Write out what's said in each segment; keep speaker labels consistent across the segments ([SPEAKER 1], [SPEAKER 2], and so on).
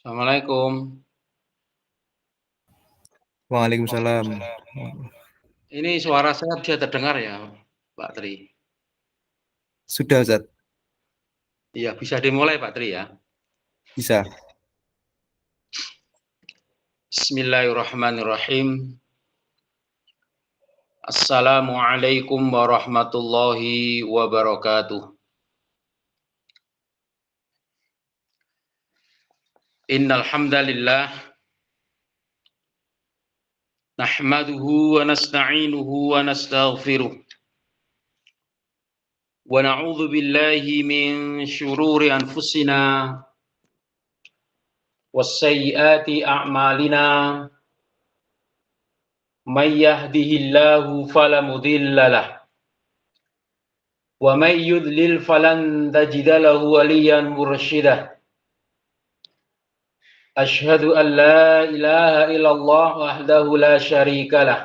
[SPEAKER 1] Assalamualaikum.
[SPEAKER 2] Waalaikumsalam.
[SPEAKER 1] Ini suara saya bisa terdengar ya, Pak Tri?
[SPEAKER 2] Sudah, Ustaz?
[SPEAKER 1] Iya, bisa dimulai, Pak Tri ya.
[SPEAKER 2] Bisa.
[SPEAKER 1] Bismillahirrahmanirrahim. Assalamualaikum warahmatullahi wabarakatuh. Innal hamdalillah nahmaduhu wa nasta'inuhu wa nastaghfiruh. Wa na'udzu billahi min syururi anfusina was-sayyiati a'malina. May yahdihillahu fala mudilla lahu wa may yudlil falan tajida lahu waliyan mursyida. Asyhadu an la ilaha illallah wahdahu la syarika lah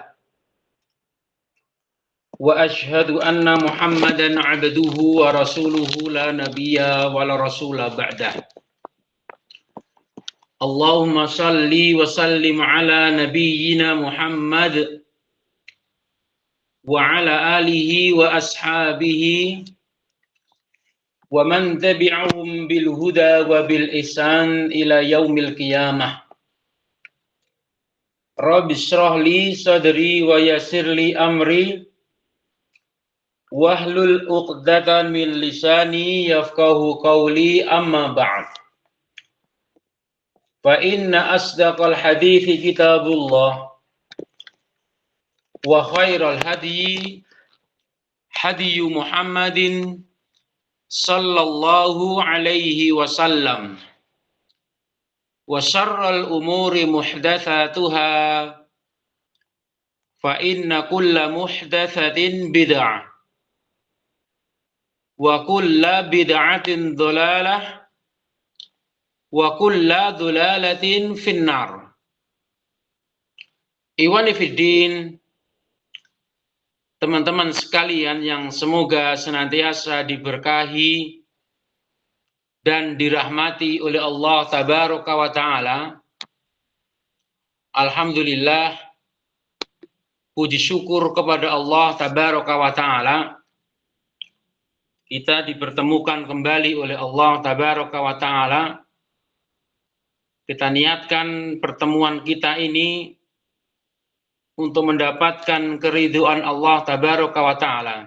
[SPEAKER 1] wa asyhadu anna Muhammadan abduhu wa rasuluhu la nabiyya wa la rasula ba'dah. Allahumma salli wa sallim ala nabiyyina Muhammad wa ala alihi wa ashabihi wa man tabi'ahum bil huda wa bil ihsan ila yaumil qiyamah. Rabbi shrah li sadri wa yassir li amri wahlul 'uqdatan min lisani yafqahu qawli, amma ba'd. Fa inna asdaqal hadithi kitabullah wa khairal hadyi hadyu Muhammadin sallallahu alaihi wasallam wa syarral umuri muhdatsatuha fa inna kulla muhdatsatin bid'ah wa kulla bid'atin dhalalah wa kulla dhalalatin finnar. Iwani fiddin, teman-teman sekalian yang semoga senantiasa diberkahi dan dirahmati oleh Allah Tabaraka wa Ta'ala. Alhamdulillah, puji syukur kepada Allah Tabaraka wa Ta'ala, kita dipertemukan kembali oleh Allah Tabaraka wa Ta'ala. Kita niatkan pertemuan kita ini untuk mendapatkan keridhaan Allah Tabaraka wa Ta'ala.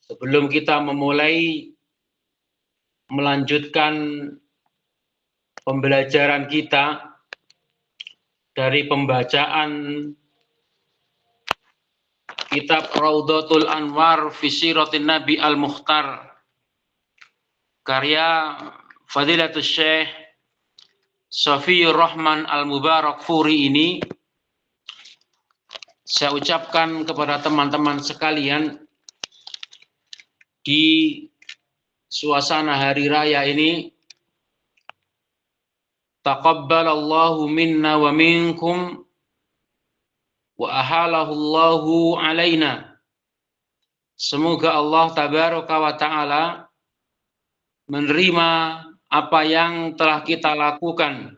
[SPEAKER 1] Sebelum kita memulai melanjutkan pembelajaran kita dari pembacaan kitab Raudhatul Anwar fi Siratin Nabi Al-Mukhtar karya Fadilatul Syekh Shafiyur Rahman Al-Mubarakfuri ini, saya ucapkan kepada teman-teman sekalian di suasana hari raya ini, taqabbalallahu minna wa minkum wa ahalahullahu alaina. Semoga Allah Tabaraka wa Ta'ala menerima apa yang telah kita lakukan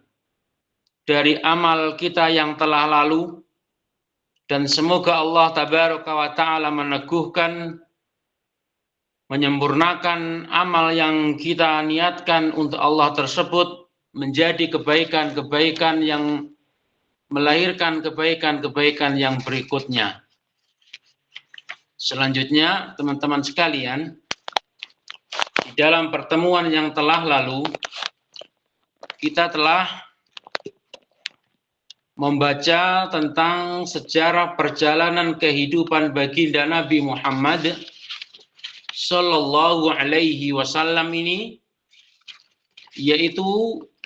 [SPEAKER 1] dari amal kita yang telah lalu, dan semoga Allah Tabaraka wa Ta'ala meneguhkan, menyempurnakan amal yang kita niatkan untuk Allah tersebut menjadi kebaikan-kebaikan yang melahirkan kebaikan-kebaikan yang berikutnya. Selanjutnya, teman-teman sekalian, di dalam pertemuan yang telah lalu, kita telah membaca tentang sejarah perjalanan kehidupan baginda Nabi Muhammad Sallallahu Alaihi Wasallam ini, yaitu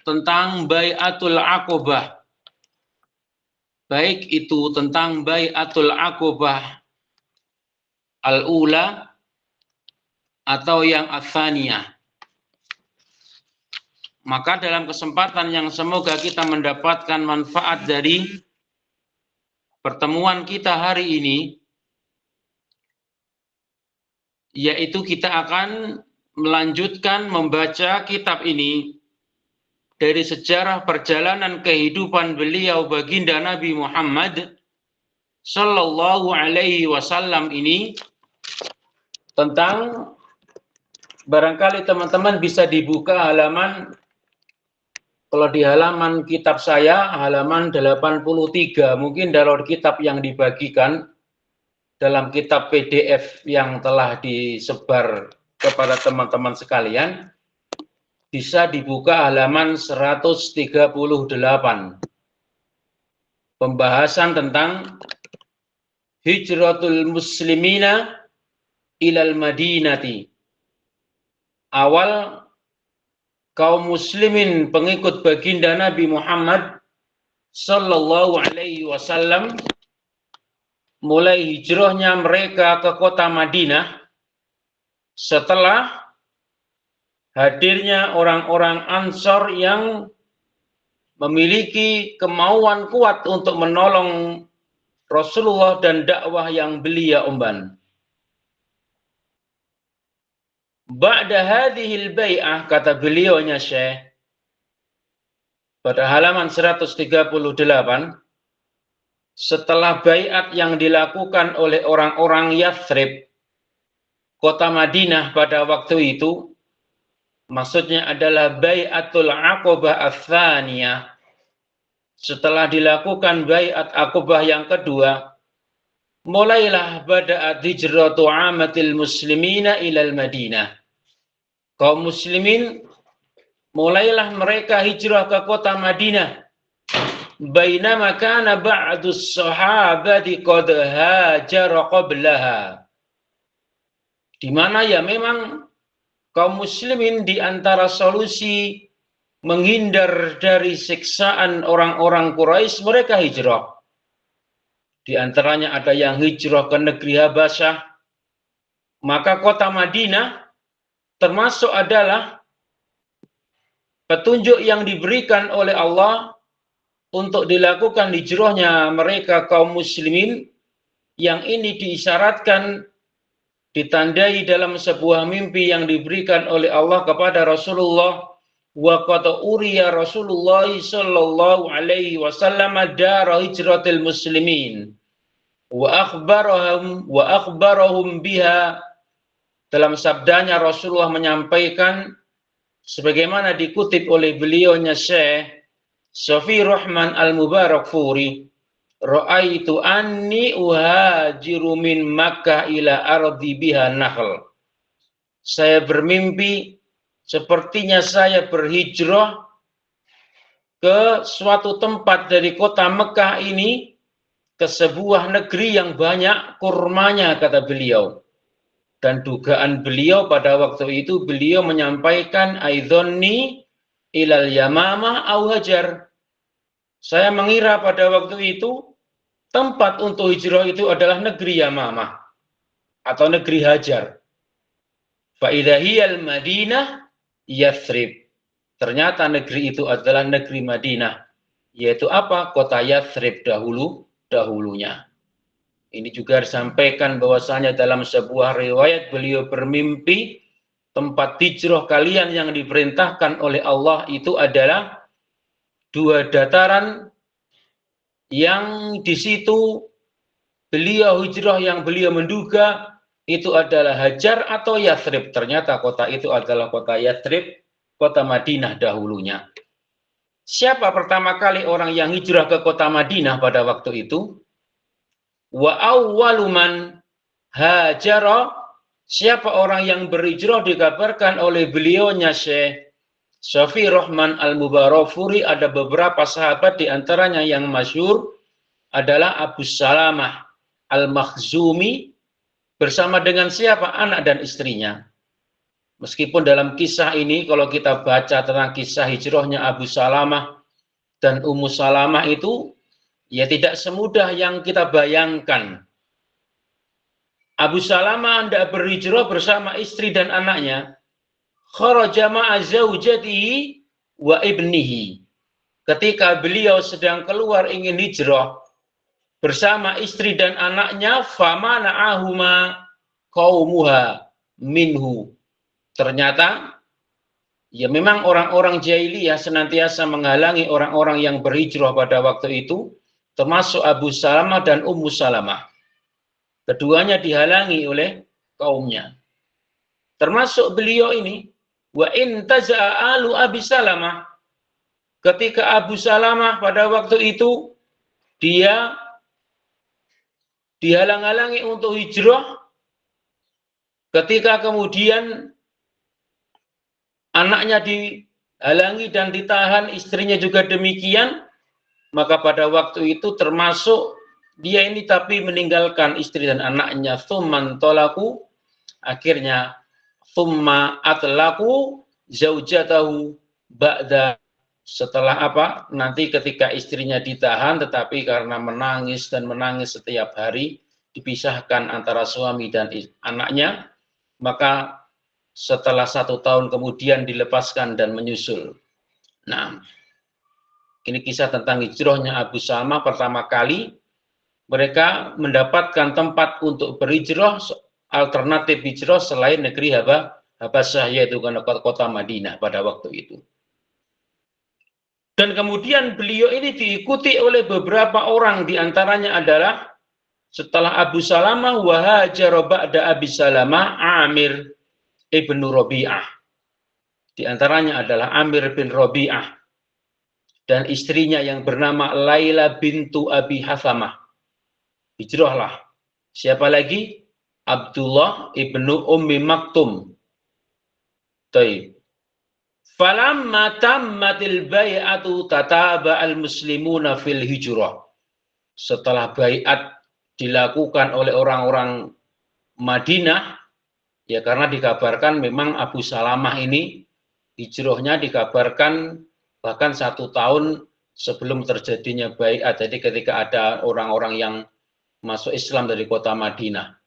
[SPEAKER 1] tentang Bai'atul Aqobah. Baik itu tentang Bai'atul Aqobah Al-Ula atau yang Ats-Tsaniyah. Maka dalam kesempatan yang semoga kita mendapatkan manfaat dari pertemuan kita hari ini, yaitu kita akan melanjutkan membaca kitab ini dari sejarah perjalanan kehidupan beliau baginda Nabi Muhammad Sallallahu Alaihi Wasallam ini, tentang, barangkali teman-teman bisa dibuka halaman, kalau di halaman kitab saya halaman 83, mungkin dalam kitab yang dibagikan dalam kitab PDF yang telah disebar kepada teman-teman sekalian, bisa dibuka halaman 138. Pembahasan tentang hijratul muslimina ilal madinati. Awal kaum muslimin pengikut baginda Nabi Muhammad Sallallahu Alaihi Wasallam mulai hijrahnya mereka ke kota Madinah setelah hadirnya orang-orang Ansor yang memiliki kemauan kuat untuk menolong Rasulullah dan dakwah yang beliau emban. Ba'da hadhil bai'ah, kata beliaunya Syekh pada halaman 138, setelah baiat yang dilakukan oleh orang-orang Yathrib, kota Madinah pada waktu itu, maksudnya adalah bai'atul Aqabah ats-tsaniyah. Setelah dilakukan baiat Aqabah yang kedua, mulailah bada'at hijratu amatil muslimina ilal Madinah. Kaum muslimin mulailah mereka hijrah ke kota Madinah. Bainama kana ba'dus sahabati qad hajara qablaha. Di mana ya memang kaum muslimin di antara solusi menghindar dari siksaan orang-orang Quraisy, mereka hijrah. Di antaranya ada yang hijrah ke negeri Habasyah. Maka kota Madinah termasuk adalah petunjuk yang diberikan oleh Allah untuk dilakukan hijrahnya mereka kaum muslimin, yang ini diisyaratkan, ditandai dalam sebuah mimpi yang diberikan oleh Allah kepada Rasulullah. Wa qad uriya Rasulullah sallallahu alaihi wasallam dara hijratil muslimin wa akhbarahum biha. Dalam sabdanya Rasulullah menyampaikan sebagaimana dikutip oleh beliaunya Syekh Shafi Rahman Al-Mubarakfuri, ra'aitu anni uhajiru min Makkah ila ardi biha nahl. Saya bermimpi sepertinya saya berhijrah ke suatu tempat dari kota Mekah ini ke sebuah negeri yang banyak kurmanya, kata beliau. Dan dugaan beliau pada waktu itu, beliau menyampaikan aidhonni ilal Yamamah au Hajar. Saya mengira pada waktu itu tempat untuk hijrah itu adalah negeri Yamamah atau negeri Hajar. Fa idza hiyal Madinah Yathrib. Ternyata negeri itu adalah negeri Madinah, yaitu apa? Kota Yathrib dahulunya. Ini juga disampaikan bahwasanya dalam sebuah riwayat beliau bermimpi tempat hijrah kalian yang diperintahkan oleh Allah itu adalah dua dataran yang di situ beliau hijrah, yang beliau menduga itu adalah Hajar atau Yathrib. Ternyata kota itu adalah kota Yathrib, kota Madinah dahulunya. Siapa pertama kali orang yang hijrah ke kota Madinah pada waktu itu? Wa awwaluman hajara, siapa orang yang berhijrah dikabarkan oleh beliaunya Syekh Shafi Rahman Al-Mubarakfuri, ada beberapa sahabat di antaranya yang masyhur adalah Abu Salamah Al-Makhzumi bersama dengan siapa? Anak dan istrinya. Meskipun dalam kisah ini kalau kita baca tentang kisah hijrahnya Abu Salamah dan Ummu Salamah itu ya tidak semudah yang kita bayangkan. Abu Salamah hendak berhijrah bersama istri dan anaknya. Kharaja ma'a zaujatihi wa ibnihi. Ketika beliau sedang keluar ingin hijrah bersama istri dan anaknya, famana'ahuma qaumuha minhu. Ternyata Ya memang orang-orang jahiliyah senantiasa menghalangi orang-orang yang berhijrah pada waktu itu, termasuk Abu Salamah dan Ummu Salamah. Keduanya dihalangi oleh kaumnya. Termasuk beliau ini, wa in taza'a alu Abi Salamah. Ketika Abu Salamah pada waktu itu dia dihalang-halangi untuk hijrah, ketika kemudian anaknya dihalangi dan ditahan, istrinya juga demikian, maka pada waktu itu termasuk dia ini tapi meninggalkan istri dan anaknya, tsumman tolaku, akhirnya tsumma atlaku zaujatahu ba'da, setelah apa? Nanti ketika istrinya ditahan tetapi karena menangis dan menangis setiap hari, dipisahkan antara suami dan anaknya, maka setelah 1 tahun kemudian dilepaskan dan menyusul. Nah, ini kisah tentang hijrahnya Abu Salamah pertama kali. Mereka mendapatkan tempat untuk berhijrah, alternatif hijrah selain negeri Habasyah, yaitu kota Madinah pada waktu itu. Dan kemudian beliau ini diikuti oleh beberapa orang, diantaranya adalah setelah Abu Salamah, wahajara ba'da Abi Salamah Amir ibnu Rabi'ah. Di antaranya adalah Amir bin Rabi'ah dan istrinya yang bernama Laila bintu Abi Hathamah. Hijrahlah. Siapa lagi? Abdullah ibnu Ummi Maktum. Taib. Falamma tammatil bai'atu tataba'al muslimuna fil hijrah. Setelah bai'at dilakukan oleh orang-orang Madinah, ya karena dikabarkan memang Abu Salamah ini hijrahnya dikabarkan bahkan 1 tahun sebelum terjadinya bai'at. Jadi ketika ada orang-orang yang masuk Islam dari kota Madinah.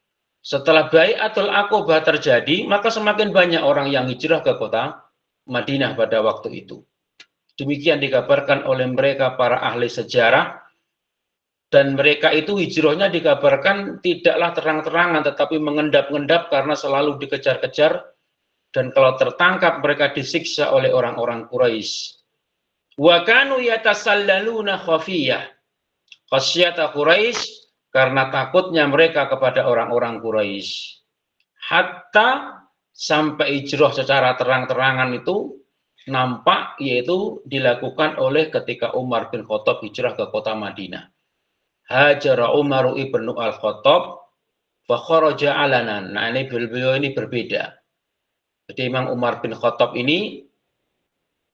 [SPEAKER 1] Setelah bai'atul Aqobah terjadi, maka semakin banyak orang yang hijrah ke kota Madinah pada waktu itu. Demikian dikabarkan oleh mereka para ahli sejarah. Dan mereka itu hijrahnya dikabarkan tidaklah terang-terangan, tetapi mengendap-endap karena selalu dikejar-kejar. Dan kalau tertangkap mereka disiksa oleh orang-orang Quraisy. Wa kanu yatasallaluna khafiyah. Khasyata Quraisy, karena takutnya mereka kepada orang-orang Quraisy. Hatta sampai hijrah secara terang-terangan itu nampak, yaitu dilakukan oleh ketika Umar bin Khattab hijrah ke kota Madinah. Hajara Umar ibnu al-Khattab fa kharaja alanan. Nah, ini beliau ini berbeda. Jadi memang Umar bin Khattab ini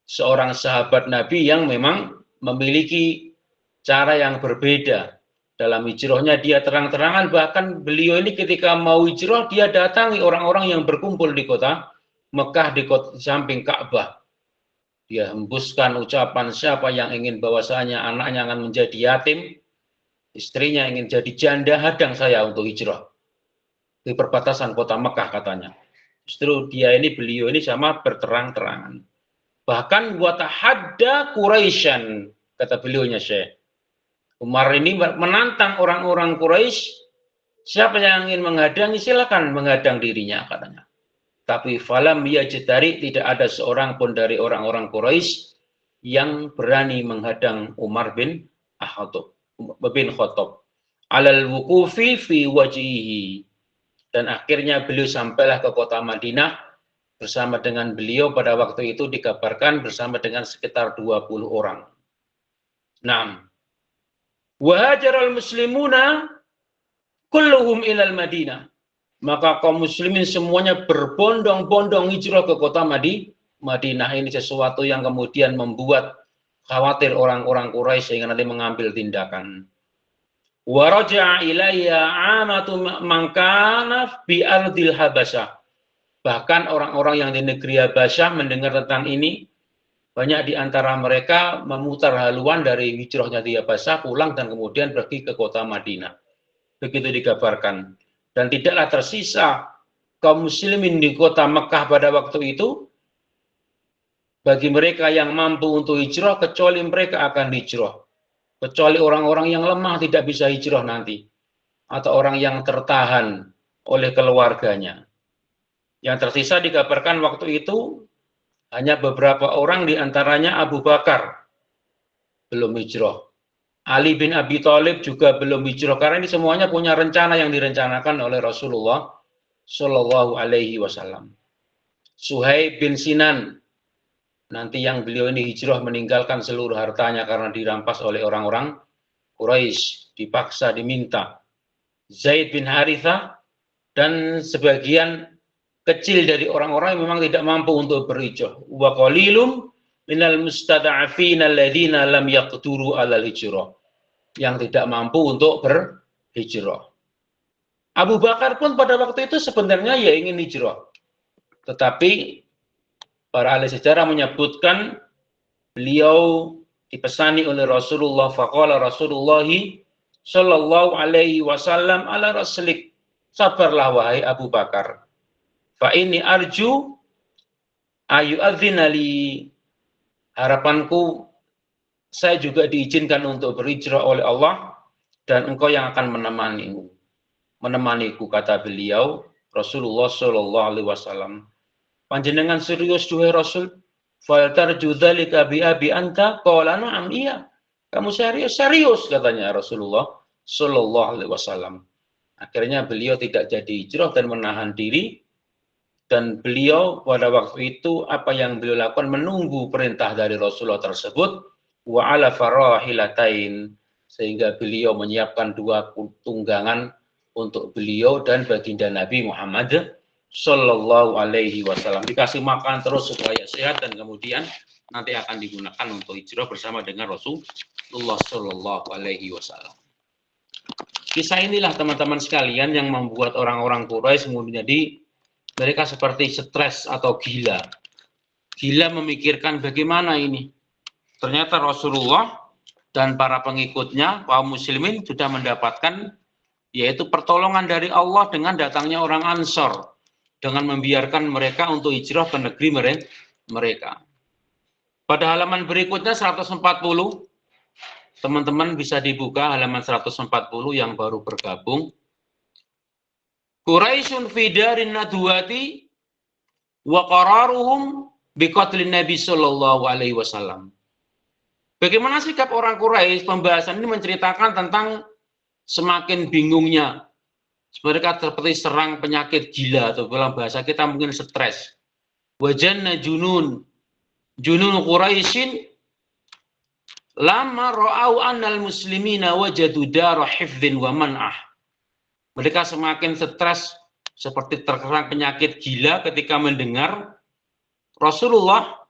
[SPEAKER 1] seorang sahabat Nabi yang memang memiliki cara yang berbeda. Dalam hijrahnya dia terang-terangan, bahkan beliau ini ketika mau hijrah dia datangi orang-orang yang berkumpul di kota Mekah, di samping Ka'bah. Dia hembuskan ucapan, siapa yang ingin bahwasanya anaknya akan menjadi yatim, istrinya ingin jadi janda, hadang saya untuk hijrah. Di perbatasan kota Mekah katanya. Justru beliau ini sama berterang-terangan. Bahkan watahadda Quraisyan, kata beliaunya Syekh. Umar ini menantang orang-orang Quraisy, siapa yang ingin menghadangi silakan menghadang dirinya katanya. Tapi falam yajtari, tidak ada seorang pun dari orang-orang Quraisy yang berani menghadang Umar bin Khattab. Alal wuqufi fi wajhihi. Dan akhirnya beliau sampailah ke kota Madinah bersama dengan beliau pada waktu itu dikabarkan bersama dengan sekitar 20 orang. Nah, wahajaral muslimuna kulluhum ilal Madinah. Maka kaum muslimin semuanya berbondong-bondong hijrah ke kota Madinah. Ini sesuatu yang kemudian membuat khawatir orang-orang Quraisy sehingga nanti mengambil tindakan. Wa raja'a ilayya 'amatu man kana bi ardil Habasyah. Bahkan orang-orang yang di negeri Habasyah mendengar tentang ini, banyak di antara mereka memutar haluan dari hijrahnya di Habasyah, pulang dan kemudian pergi ke kota Madinah. Begitu dikabarkan. Dan tidaklah tersisa kaum muslimin di kota Mekah pada waktu itu, bagi mereka yang mampu untuk hijrah, kecuali mereka akan hijrah. Kecuali orang-orang yang lemah tidak bisa hijrah nanti. Atau orang yang tertahan oleh keluarganya. Yang tersisa dikabarkan waktu itu Hanya beberapa orang di antaranya Abu Bakar belum hijrah. Ali bin Abi Thalib juga belum hijrah karena ini semuanya punya rencana yang direncanakan oleh Rasulullah Shallallahu Alaihi Wasallam. Suhaib bin Sinan, nanti yang beliau ini hijrah meninggalkan seluruh hartanya karena dirampas oleh orang-orang Quraisy, dipaksa diminta. Zaid bin Harithah dan sebagian kecil dari orang-orang yang memang tidak mampu untuk berhijrah. Wa qalilum minal mustada'afina alladziina lam yaqduru 'alal hijrah, yang tidak mampu untuk berhijrah. Abu Bakar pun pada waktu itu sebenarnya ya ingin hijrah. Tetapi para ahli sejarah menyebutkan beliau dipesani oleh Rasulullah, faqala Rasulullah sallallahu alaihi wasallam ala raslik, sabarlah wahai Abu Bakar. Fa inni arju ayu'adzina li, harapanku saya juga diizinkan untuk berhijrah oleh Allah dan engkau yang akan menemaniku, kata beliau Rasulullah Shallallahu Alaihi Wasallam. Panjenengan serius duhai Rasul? Faltarju dzalika bi abi anta? Qala na'am, iya. Kamu serius katanya Rasulullah Shallallahu Alaihi Wasallam. Akhirnya beliau tidak jadi hijrah dan menahan diri. Dan beliau pada waktu itu apa yang beliau lakukan menunggu perintah dari Rasulullah tersebut, wa ala farahilatain, sehingga beliau menyiapkan 2 tunggangan untuk beliau dan baginda Nabi Muhammad Sallallahu Alaihi Wasallam. Dikasih makan terus supaya sehat dan kemudian nanti akan digunakan untuk hijrah bersama dengan Rasulullah Sallallahu Alaihi Wasallam. Kisah inilah teman-teman sekalian yang membuat orang-orang Quraisy menjadi mereka seperti stres atau gila. Gila memikirkan bagaimana ini. Ternyata Rasulullah dan para pengikutnya, kaum muslimin sudah mendapatkan yaitu pertolongan dari Allah dengan datangnya orang Ansor, dengan membiarkan mereka untuk hijrah ke negeri mereka. Pada halaman berikutnya 140, teman-teman bisa dibuka halaman 140 yang baru bergabung. Quraisyun fi darin nadwati wa qararuhum biqatlin Nabi sallallahu alaihi wasallam. Bagaimana sikap orang Quraisy? Pembahasan ini menceritakan tentang semakin bingungnya mereka seperti serang penyakit gila, atau dalam bahasa kita mungkin stres. Wajanna junun Quraisyin lama ra'au annal muslimina wajadu dara hifdhin wa man'ah. Mereka semakin stres seperti terserang penyakit gila ketika mendengar Rasulullah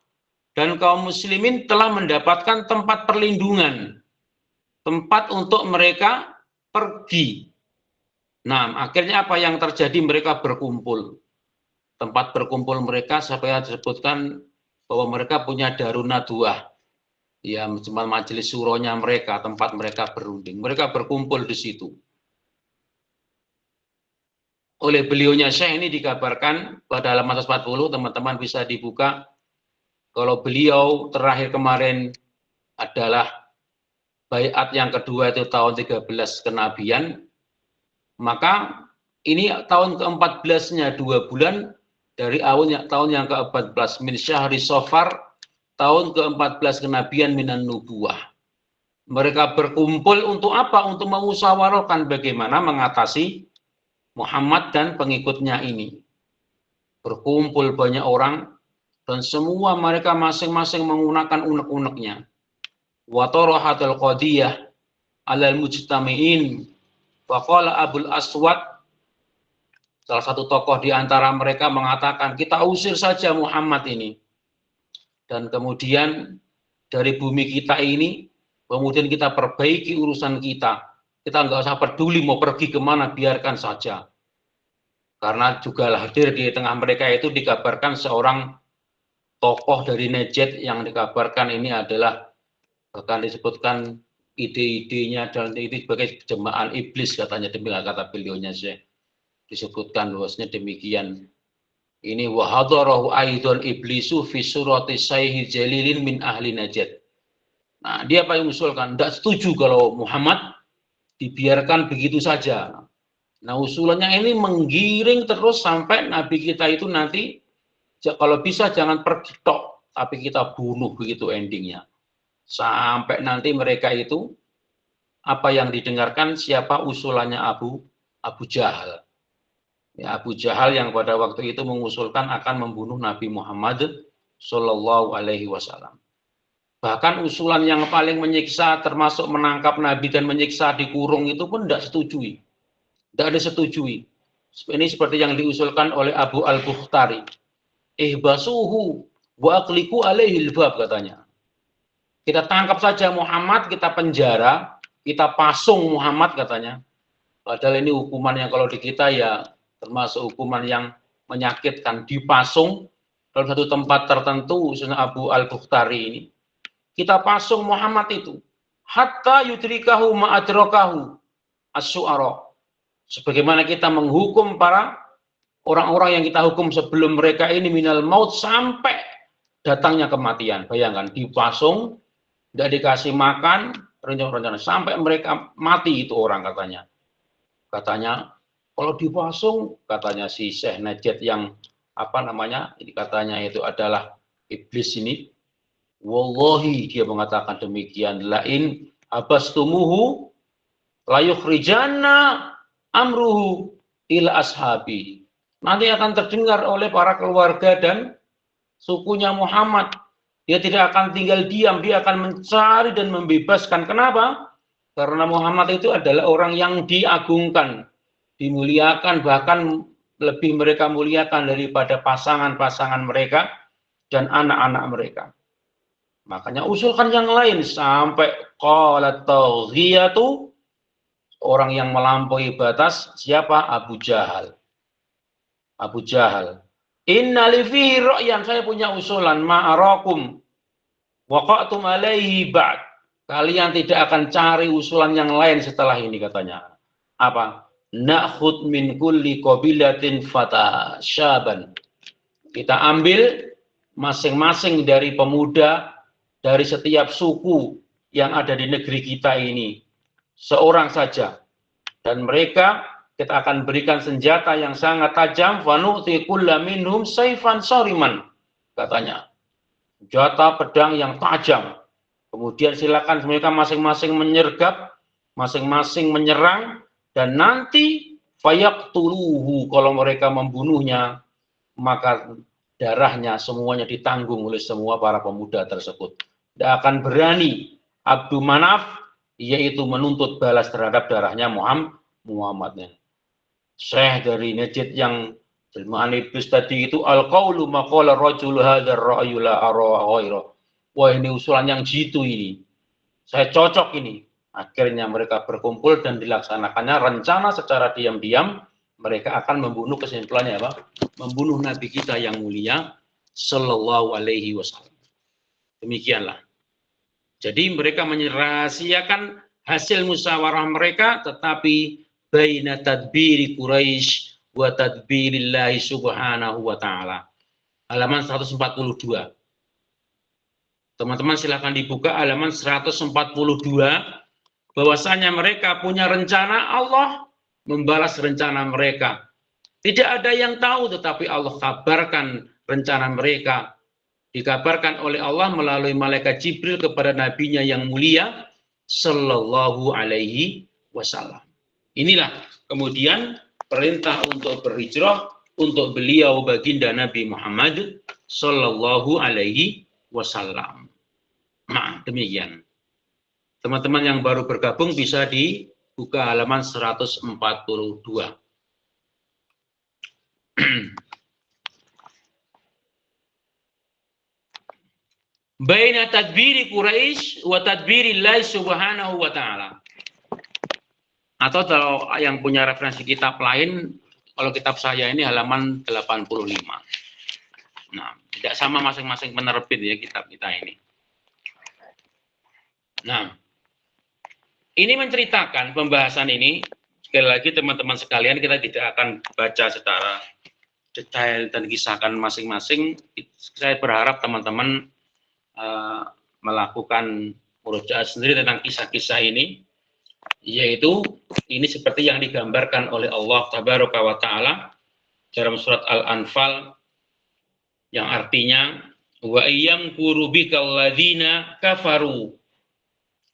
[SPEAKER 1] dan kaum muslimin telah mendapatkan tempat perlindungan, tempat untuk mereka pergi. Nah, akhirnya apa yang terjadi? Mereka berkumpul. Tempat berkumpul mereka saya disebutkan bahwa mereka punya darun nadwah. Ya, cuma majelis suronya mereka, tempat mereka berunding. Mereka berkumpul di situ. Oleh beliaunya Syekh ini dikabarkan pada halaman 140, teman-teman bisa dibuka. Kalau beliau terakhir kemarin adalah baiat yang kedua itu tahun 13 kenabian, maka ini tahun ke-14-nya 2 bulan dari tahun yang ke-14 min syahri Safar, tahun ke-14 kenabian minan nubuwah. Mereka berkumpul untuk apa? Untuk memusyawarahkan bagaimana mengatasi Muhammad dan pengikutnya ini. Berkumpul banyak orang dan semua mereka masing-masing menggunakan unek-uneknya. Wa tarahatul qadiyah 'alal mujtami'in. Faqala Abul Aswad, salah satu tokoh di antara mereka mengatakan, kita usir saja Muhammad ini. Dan kemudian dari bumi kita ini, kemudian kita perbaiki urusan kita. Kita nggak usah peduli mau pergi kemana, biarkan saja. Karena juga hadir di tengah mereka itu dikabarkan seorang tokoh dari Najd yang dikabarkan ini adalah bahkan disebutkan ide-idenya dan itu sebagai jemaah iblis katanya, demikian kata beliaunya Syekh. Disebutkan luasnya demikian. Ini wahadarahu aidon iblisu fi surati sayhi jalilin min ahli Najd. Nah, dia apa yang mengusulkan? Tidak setuju kalau Muhammad dibiarkan begitu saja. Nah, usulannya ini menggiring terus sampai Nabi kita itu nanti kalau bisa jangan pergi tok. tapi kita bunuh, begitu endingnya. Sampai nanti mereka itu, apa yang didengarkan, siapa usulannya Abu Jahal. Ya, Abu Jahal yang pada waktu itu mengusulkan akan membunuh Nabi Muhammad Shallallahu Alaihi Wasallam. Bahkan usulan yang paling menyiksa, termasuk menangkap Nabi dan menyiksa dikurung, itu pun tidak setujui. Tidak ada setujui. Ini seperti yang diusulkan oleh Abu Al-Bukhtari. Ihbasuhu wa aqliku alaihil bab, katanya. Kita tangkap saja Muhammad, kita penjara, kita pasung Muhammad, katanya. Padahal ini hukuman yang kalau di kita ya termasuk hukuman yang menyakitkan, dipasung dalam satu tempat tertentu. Sunnah Abu Al-Bukhtari ini, kita pasung Muhammad itu hatta yudrikahu ma'adrakahu as-su'ara, sebagaimana kita menghukum para orang-orang yang kita hukum sebelum mereka ini minal maut, sampai datangnya kematian. Bayangkan, dipasung, tidak dikasih makan, rencana sampai mereka mati itu orang, katanya. Katanya kalau dipasung, katanya si Syekh Najd yang ini katanya itu adalah iblis ini. Wallahi, dia mengatakan demikian, lain abastumuhu layukhrijanna amruhu ila ashabi. Nanti akan terdengar oleh para keluarga dan sukunya Muhammad. Dia tidak akan tinggal diam, dia akan mencari dan membebaskan. Kenapa? Karena Muhammad itu adalah orang yang diagungkan, dimuliakan, bahkan lebih mereka muliakan daripada pasangan-pasangan mereka dan anak-anak mereka. Makanya usulkan yang lain, sampai qalat taghiyatu, orang yang melampaui batas, siapa? Abu Jahal. Abu Jahal. Inna li fihi ra'yan, saya punya usulan, ma'arakum waqa'tum alaihi ba'd. Kalian tidak akan cari usulan yang lain setelah ini, katanya. Apa? Na'khud min kulli qabilatin fata syaban. Kita ambil masing-masing dari pemuda dari setiap suku yang ada di negeri kita ini, seorang saja. Dan mereka kita akan berikan senjata yang sangat tajam, fanu'ti kulla minhum sayfan sariman, katanya. Senjata pedang yang tajam. Kemudian silakan mereka masing-masing menyergap, masing-masing menyerang, dan nanti fayaqtuluhu, kalau mereka membunuhnya, maka darahnya semuanya ditanggung oleh semua para pemuda tersebut. Tidak akan berani Abdul Manaf, yaitu menuntut balas terhadap darahnya Muhammadnya. Syekh dari Najd yang jelmaan iblis tadi itu, al-qawlu maqala rajul hadzal ra'yu la ara ghaira. Wah, ini usulan yang jitu ini. Saya cocok ini. Akhirnya mereka berkumpul dan dilaksanakannya rencana secara diam-diam. Mereka akan membunuh, kesimpulannya apa? Membunuh Nabi kita yang mulia Sallallahu Alaihi Wasallam. Demikianlah. Jadi mereka merahasiakan hasil musyawarah mereka, tetapi baina tadbiri Quraisy wa tadbirillahi subhanahu wa ta'ala. Halaman 142. Teman-teman silakan dibuka halaman 142. Bahwasanya mereka punya rencana, Allah membalas rencana mereka. Tidak ada yang tahu, tetapi Allah kabarkan rencana mereka. Dikabarkan oleh Allah melalui malaikat Jibril kepada nabinya yang mulia Sallallahu Alaihi Wasallam. Inilah kemudian perintah untuk berhijrah untuk beliau baginda Nabi Muhammad Sallallahu Alaihi Wasallam. Nah, demikian. Teman-teman yang baru bergabung bisa dibuka halaman 142. Baina tadbiri Quraisy wa tadbirillahi subhanahu wa ta'ala. Atau kalau yang punya referensi kitab lain, kalau kitab saya ini halaman 85. Nah, tidak sama masing-masing penerbit ya kitab kita ini. Nah, ini menceritakan pembahasan ini, sekali lagi teman-teman sekalian, kita tidak akan baca secara detail dan kisahkan masing-masing. Saya berharap teman-teman melakukan murojaah sendiri tentang kisah-kisah ini, yaitu ini seperti yang digambarkan oleh Allah Tabaraka wa Ta'ala dalam surat Al-Anfal, yang artinya Wa yamkuru bikal ladzina kafaru.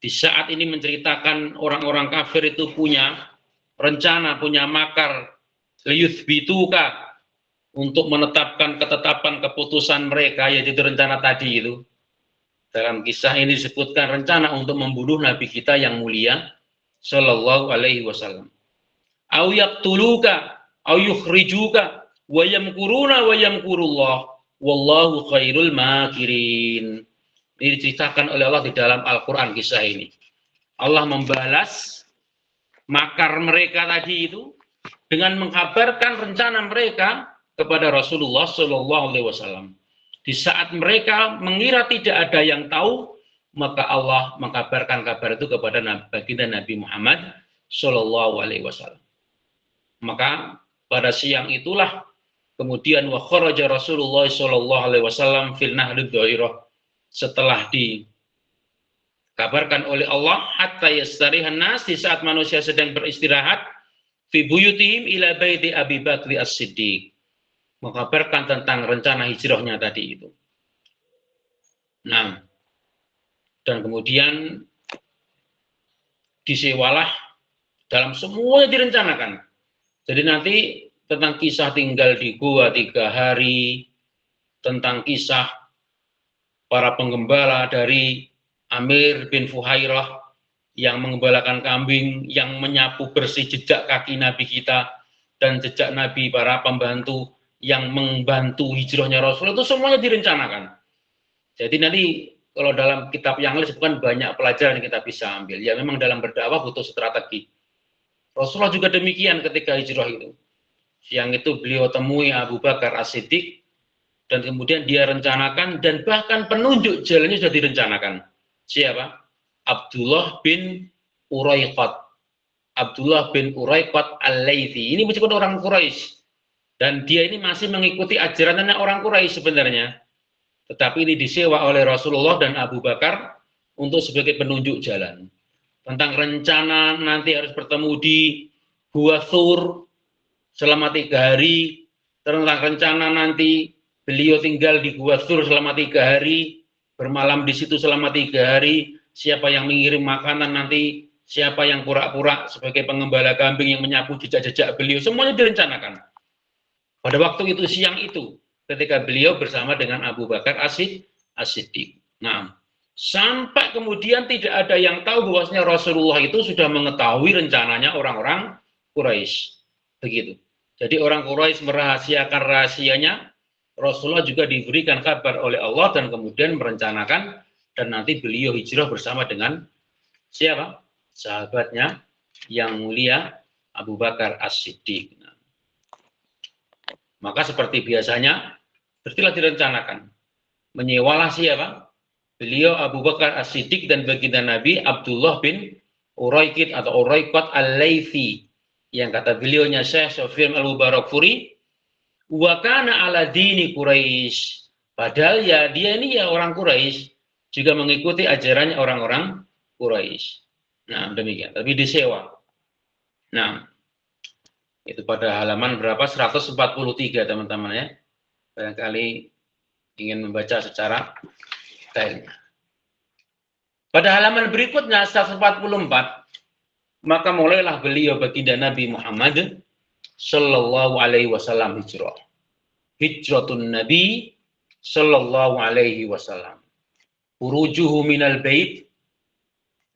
[SPEAKER 1] Di saat ini menceritakan orang-orang kafir itu punya rencana, punya makar liyuthbituka, untuk menetapkan ketetapan keputusan mereka, yaitu rencana tadi itu. Dalam kisah ini disebutkan rencana untuk membunuh Nabi kita yang mulia Shallallahu Alaihi Wasallam. Au yaqtuluka, au yukhrijuka, wa yamkuruna wa yamkurullah, wallahu khairul makirin. Ini diceritakan oleh Allah di dalam Al-Quran kisah ini. Allah membalas makar mereka tadi itu dengan mengkabarkan rencana mereka kepada Rasulullah Shallallahu Alaihi Wasallam. Di saat mereka mengira tidak ada yang tahu, maka Allah mengkabarkan kabar itu kepada baginda Nabi Muhammad Shallallahu Alaihi Wasallam. Maka pada siang itulah kemudian wa kharaja Rasulullah Shallallahu Alaihi Wasallam fil nahlid dhairah, setelah dikabarkan oleh Allah hatta yastarihan nas, di saat manusia sedang beristirahat, fi buyutihim ila baiti Abi Bakr As-Siddiq, mengabarkan tentang rencana hijrahnya tadi itu. Nah, dan kemudian disewalah dalam semuanya direncanakan. Jadi nanti tentang kisah tinggal di gua 3 hari, tentang kisah para penggembala dari Amir bin Fuhairah yang mengembalakan kambing, yang menyapu bersih jejak kaki Nabi kita dan jejak Nabi para pembantu yang membantu hijrahnya Rasul, itu semuanya direncanakan. Jadi nanti kalau dalam kitab yang lain disebutkan banyak pelajaran yang kita bisa ambil. Ya memang dalam berdakwah butuh strategi. Rasulullah juga demikian ketika hijrah itu. Siang itu beliau temui Abu Bakar As-Siddiq, dan kemudian dia rencanakan, dan bahkan penunjuk jalannya sudah direncanakan. Siapa? Abdullah bin Uraiqat. Abdullah bin Uraiqat Al-Laythi. Ini meskipun orang Quraisy, dan dia ini masih mengikuti ajarannya orang Quraisy sebenarnya. Tetapi ini disewa oleh Rasulullah dan Abu Bakar untuk sebagai penunjuk jalan. Tentang rencana nanti harus bertemu di Gua Thur selama 3 hari. Tentang rencana nanti beliau tinggal di Gua Thur selama 3 hari. Bermalam di situ selama 3 hari. Siapa yang mengirim makanan nanti, siapa yang pura-pura sebagai pengembala kambing yang menyapu jejak-jejak beliau. Semuanya direncanakan. Pada waktu itu, siang itu, ketika beliau bersama dengan Abu Bakar As-Siddiq. Nah, sampai kemudian tidak ada yang tahu bahwasanya Rasulullah itu sudah mengetahui rencananya orang-orang Quraisy. Begitu. Jadi orang Quraisy merahasiakan rahasianya, Rasulullah juga diberikan kabar oleh Allah dan kemudian merencanakan, dan nanti beliau hijrah bersama dengan siapa? Sahabatnya yang mulia Abu Bakar As-Siddiq. Maka seperti biasanya, berarti direncanakan. Menyewalah siapa? Beliau Abu Bakar As-Siddiq dan baginda Nabi Abdullah bin Uraiqat atau Uraiqat Al-Laythi, yang kata beliaunya Syekh Sofyan Al-Mubarakfuri, wa kana ala dini Quraisy. Padahal ya dia ini ya orang Quraisy, juga mengikuti ajarannya orang-orang Quraisy. Nah, demikian. Tapi disewa. Nah, itu pada halaman berapa? 143 teman-teman ya. Barangkali ingin membaca secara detailnya. Pada halaman berikutnya 144, maka mulailah beliau baginda Nabi Muhammad Sallallahu Alaihi Wasallam hijrah. Hijratun Nabi Sallallahu Alaihi Wasallam. Urujuhu minal bait.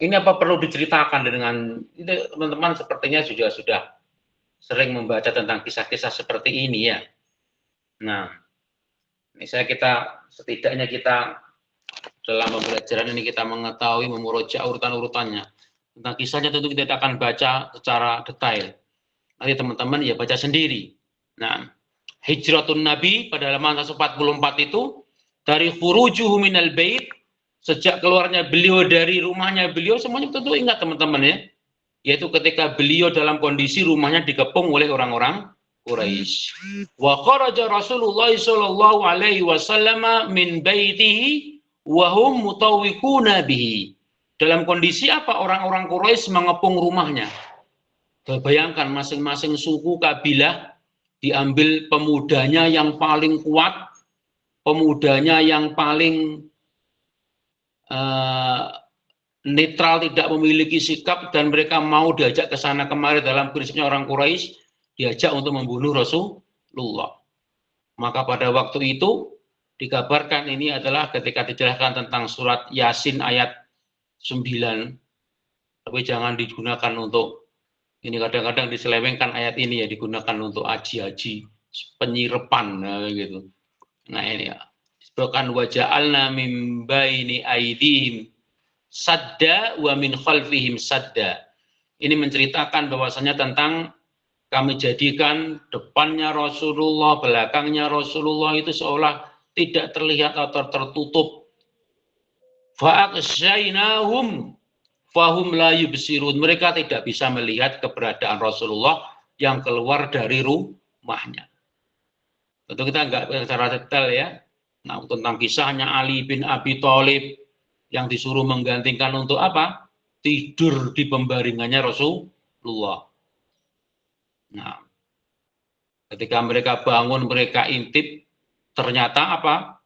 [SPEAKER 1] Ini apa perlu diceritakan dengan itu, teman-teman sepertinya sudah sering membaca tentang kisah-kisah seperti ini ya. Nah, setidaknya kita dalam pembelajaran ini kita mengetahui, memurojaah urutan-urutannya. Tentang kisahnya tentu kita akan baca secara detail. Nanti teman-teman ya baca sendiri. Nah, hijratun Nabi pada halaman 144 itu, dari khurujuhu minal bait, sejak keluarnya beliau dari rumahnya beliau, semuanya tentu ingat teman-teman ya. Yaitu ketika beliau dalam kondisi rumahnya dikepung oleh orang-orang Quraisy. Wa kharaja Rasulullah sallallahu alaihi wasallam min baitihi wa hum mutawwiquna bihi. Dalam kondisi apa orang-orang Quraisy mengepung rumahnya? Bayangkan masing-masing suku kabilah diambil pemudanya yang paling kuat, pemudanya yang paling netral, tidak memiliki sikap, dan mereka mau diajak ke sana kemari dalam prinsipnya orang Quraisy, diajak untuk membunuh Rasulullah. Maka pada waktu itu dikabarkan ini adalah ketika dijelaskan tentang surat Yasin ayat 9, tapi jangan digunakan untuk ini, kadang-kadang diselewengkan ayat ini ya, digunakan untuk haji-haji penyirepan gitu. Nah ini ya, disebutkan waja'alna min baini aidihim sadda wa min khalfihim sadda. Ini menceritakan bahwasanya tentang kami jadikan depannya Rasulullah, belakangnya Rasulullah itu seolah tidak terlihat atau tertutup. Fa'aksyainahum fahum la yubsirun. Mereka tidak bisa melihat keberadaan Rasulullah yang keluar dari rumahnya. Tentu kita enggak secara detail ya. Nah, tentang kisahnya Ali bin Abi Thalib yang disuruh menggantikan untuk apa? Tidur di pembaringannya Rasulullah. Nah, ketika mereka bangun, mereka intip, ternyata apa?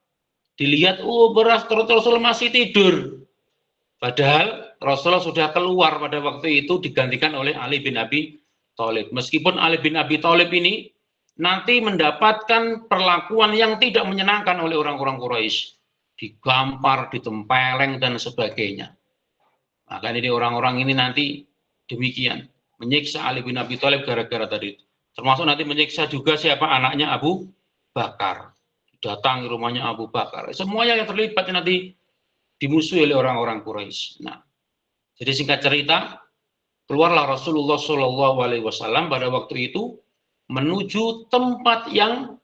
[SPEAKER 1] Dilihat, beras Rasul masih tidur. Padahal Rasulullah sudah keluar pada waktu itu, digantikan oleh Ali bin Abi Thalib. Meskipun Ali bin Abi Thalib ini nanti mendapatkan perlakuan yang tidak menyenangkan oleh orang-orang Quraisy, digampar, ditempeleng dan sebagainya. Maka ini orang-orang ini nanti demikian, menyiksa Ali bin Abi Thalib gara-gara tadi. Termasuk nanti menyiksa juga siapa? Anaknya Abu Bakar. Datangi rumahnya Abu Bakar. Semuanya yang terlibat nanti dimusuhi oleh orang-orang Quraisy. Nah, jadi singkat cerita, keluarlah Rasulullah SAW pada waktu itu menuju tempat yang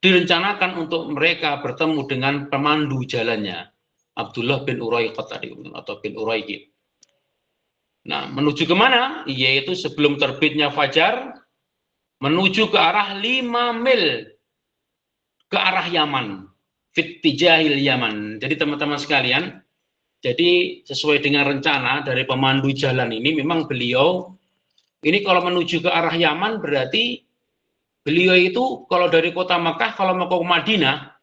[SPEAKER 1] direncanakan untuk mereka bertemu dengan pemandu jalannya, Abdullah bin Uraiqah tadi, atau bin Uraiqah. Nah, menuju kemana? Yaitu sebelum terbitnya fajar, menuju ke arah 5 mil ke arah Yaman, fit tijahil Yaman. Jadi teman-teman sekalian, jadi sesuai dengan rencana dari pemandu jalan ini, memang beliau ini kalau menuju ke arah Yaman berarti beliau itu kalau dari kota Makkah kalau mau ke Madinah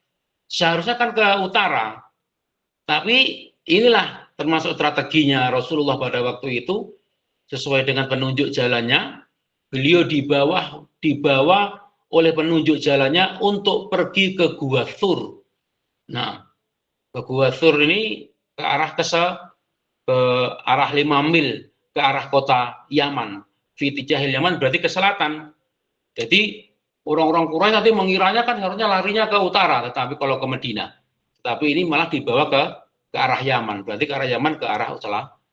[SPEAKER 1] seharusnya kan ke utara. Tapi inilah termasuk strateginya Rasulullah pada waktu itu, sesuai dengan penunjuk jalannya, beliau dibawa oleh penunjuk jalannya untuk pergi ke Gua Thur. Nah, ke Gua Thur ini ke arah ke arah 5 mil ke arah kota Yaman. Fitijahil Yaman berarti ke selatan. Jadi orang-orang Quraisy nanti mengiranya kan harusnya larinya ke utara, tetapi kalau ke Madinah. Tetapi ini malah dibawa ke arah Yaman. Berarti ke arah Yaman ke arah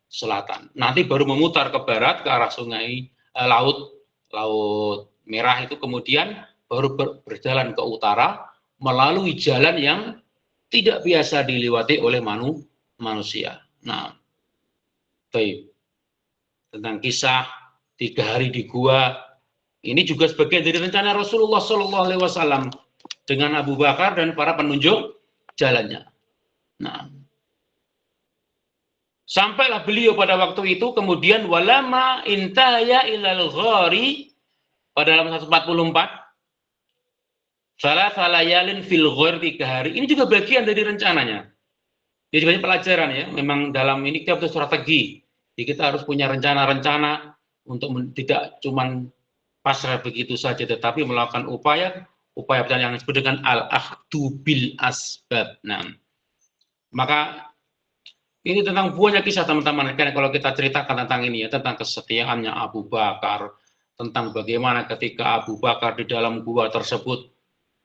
[SPEAKER 1] selatan. Nanti baru memutar ke barat ke arah sungai laut Merah itu, kemudian baru berjalan ke utara melalui jalan yang tidak biasa dilewati oleh manusia. Nah, baik. Tentang kisah 3 hari di gua, ini juga sebagian dari rencana Rasulullah SAW dengan Abu Bakar dan para penunjuk jalannya. Nah, sampailah beliau pada waktu itu, kemudian walama intaya ilal ghari, pada dalam 144, salah layalin fil ghar, 3 hari. Ini juga bagian dari rencananya. Jadi banyak pelajaran ya. Memang dalam ini kita butuh strategi. Jadi kita harus punya rencana-rencana untuk tidak cuman pasrah begitu saja, tetapi melakukan upaya yang disebut dengan al-akhdhu bil asbab. Nah, maka ini tentang banyak kisah teman-teman. Karena kalau kita ceritakan tentang ini ya, tentang kesetiaannya Abu Bakar, tentang bagaimana ketika Abu Bakar di dalam gua tersebut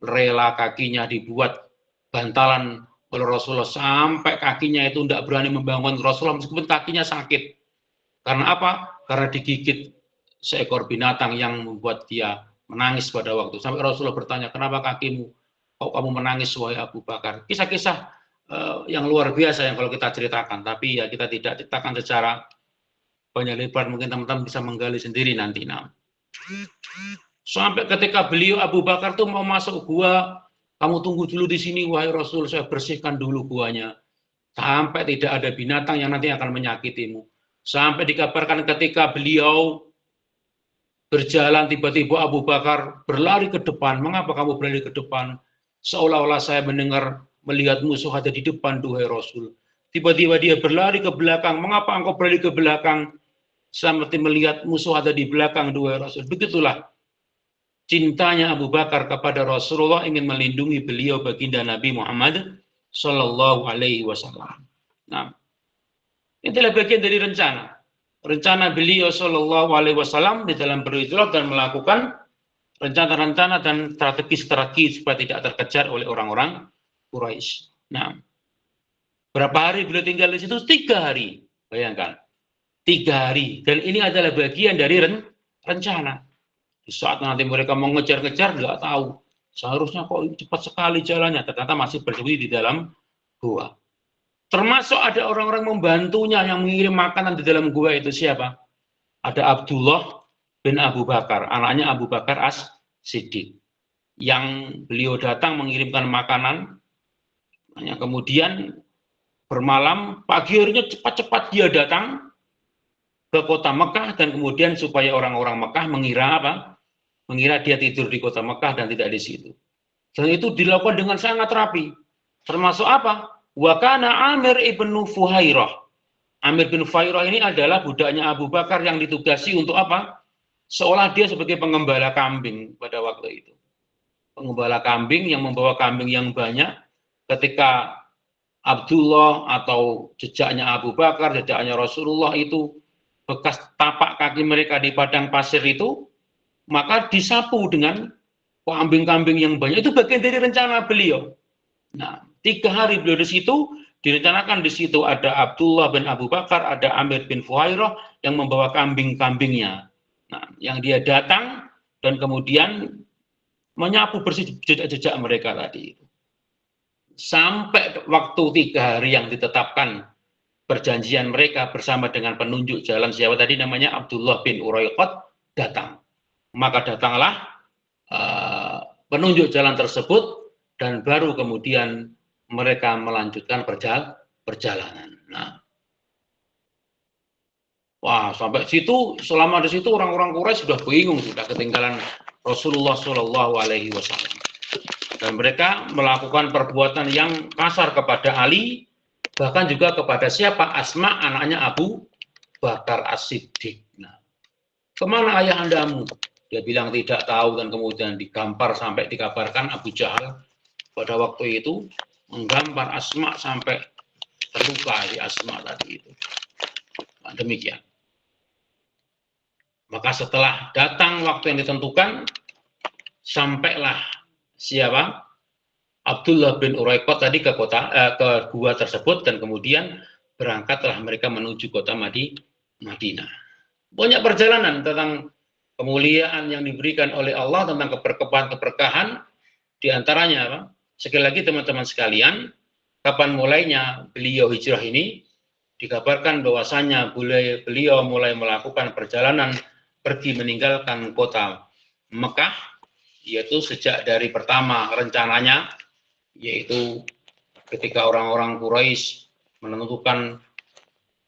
[SPEAKER 1] rela kakinya dibuat bantalan oleh Rasulullah sampai kakinya itu tidak berani membangun Rasulullah meskipun kakinya sakit. Karena apa? Karena digigit seekor binatang yang membuat dia menangis pada waktu. Sampai Rasulullah bertanya, kenapa kakimu? Kok kamu menangis wahai Abu Bakar? Kisah-kisah yang luar biasa yang kalau kita ceritakan. Tapi ya kita tidak ceritakan secara banyak lebar. Mungkin teman-teman bisa menggali sendiri nanti. Nah, sampai ketika beliau Abu Bakar tuh mau masuk gua, kamu tunggu dulu di sini wahai Rasul, saya bersihkan dulu guanya. Sampai tidak ada binatang yang nanti akan menyakitimu. Sampai dikabarkan ketika beliau berjalan, tiba-tiba Abu Bakar berlari ke depan. Mengapa kamu berlari ke depan? Seolah-olah saya melihat musuh ada di depan, duhai Rasul. Tiba-tiba dia berlari ke belakang. Mengapa engkau berlari ke belakang? Seperti melihat musuh ada di belakang, duhai Rasul. Begitulah cintanya Abu Bakar kepada Rasulullah, ingin melindungi beliau, baginda Nabi Muhammad Sallallahu Alaihi Wasallam. Nah, itulah bagian dari rencana beliau Sallallahu Alaihi Wasallam di dalam berhijrah dan melakukan rencana-rencana dan strategi supaya tidak terkejar oleh orang-orang Quraisy. Nah, berapa hari beliau tinggal di situ? 3 hari. Bayangkan, 3 hari. Dan ini adalah bagian dari rencana. Di saat nanti mereka mau ngejar-ngejar, nggak tahu. Seharusnya kok cepat sekali jalannya. Ternyata masih bersembunyi di dalam gua. Termasuk ada orang-orang membantunya yang mengirim makanan di dalam gua itu siapa? Ada Abdullah bin Abu Bakar, anaknya Abu Bakar As-Siddiq. Yang beliau datang mengirimkan makanan. Kemudian bermalam, pagi harinya cepat-cepat dia datang ke kota Mekah, dan kemudian supaya orang-orang Mekah mengira apa? Mengira dia tidur di kota Mekah dan tidak di situ. Dan itu dilakukan dengan sangat rapi. Termasuk apa? Wa kana Amir ibn Fuhairah. Amir bin Fuhairah ini adalah budaknya Abu Bakar yang ditugasi untuk apa? Seolah dia sebagai pengembala kambing pada waktu itu. Pengembala kambing yang membawa kambing yang banyak. Ketika Abdullah atau jejaknya Abu Bakar, jejaknya Rasulullah itu, bekas tapak kaki mereka di padang pasir itu, maka disapu dengan kambing-kambing yang banyak. Itu bagian dari rencana beliau. Nah, 3 hari beliau di situ, direncanakan di situ ada Abdullah bin Abu Bakar, ada Amir bin Fuhairah yang membawa kambing-kambingnya. Nah, yang dia datang dan kemudian menyapu bersih jejak-jejak mereka tadi itu. Sampai waktu 3 hari yang ditetapkan perjanjian mereka bersama dengan penunjuk jalan siapa tadi namanya Abdullah bin Uraiqat datang. Maka datanglah penunjuk jalan tersebut dan baru kemudian mereka melanjutkan perjalanan. Nah, wah, sampai situ, selama di situ orang-orang Quraisy sudah bingung, sudah ketinggalan Rasulullah Shallallahu Alaihi Wasallam, dan mereka melakukan perbuatan yang kasar kepada Ali, bahkan juga kepada siapa? Asma, anaknya Abu Bakar As-Siddiq. Nah, kemana ayahandamu? Dia bilang tidak tahu, dan kemudian digampar sampai dikabarkan Abu Jahal pada waktu itu menggampar Asma sampai terluka di Asma tadi itu. Nah, demikian. Maka setelah datang waktu yang ditentukan, sampailah siapa? Abdullah bin Uraiqat tadi ke gua tersebut, dan kemudian berangkatlah mereka menuju kota Madinah. Banyak perjalanan tentang kemuliaan yang diberikan oleh Allah, tentang keberkahan, di antaranya apa? Sekali lagi teman-teman sekalian, kapan mulainya beliau hijrah ini? Dikabarkan bahwasanya beliau mulai melakukan perjalanan pergi meninggalkan kota Mekah, yaitu sejak dari pertama rencananya, yaitu ketika orang-orang Quraisy menentukan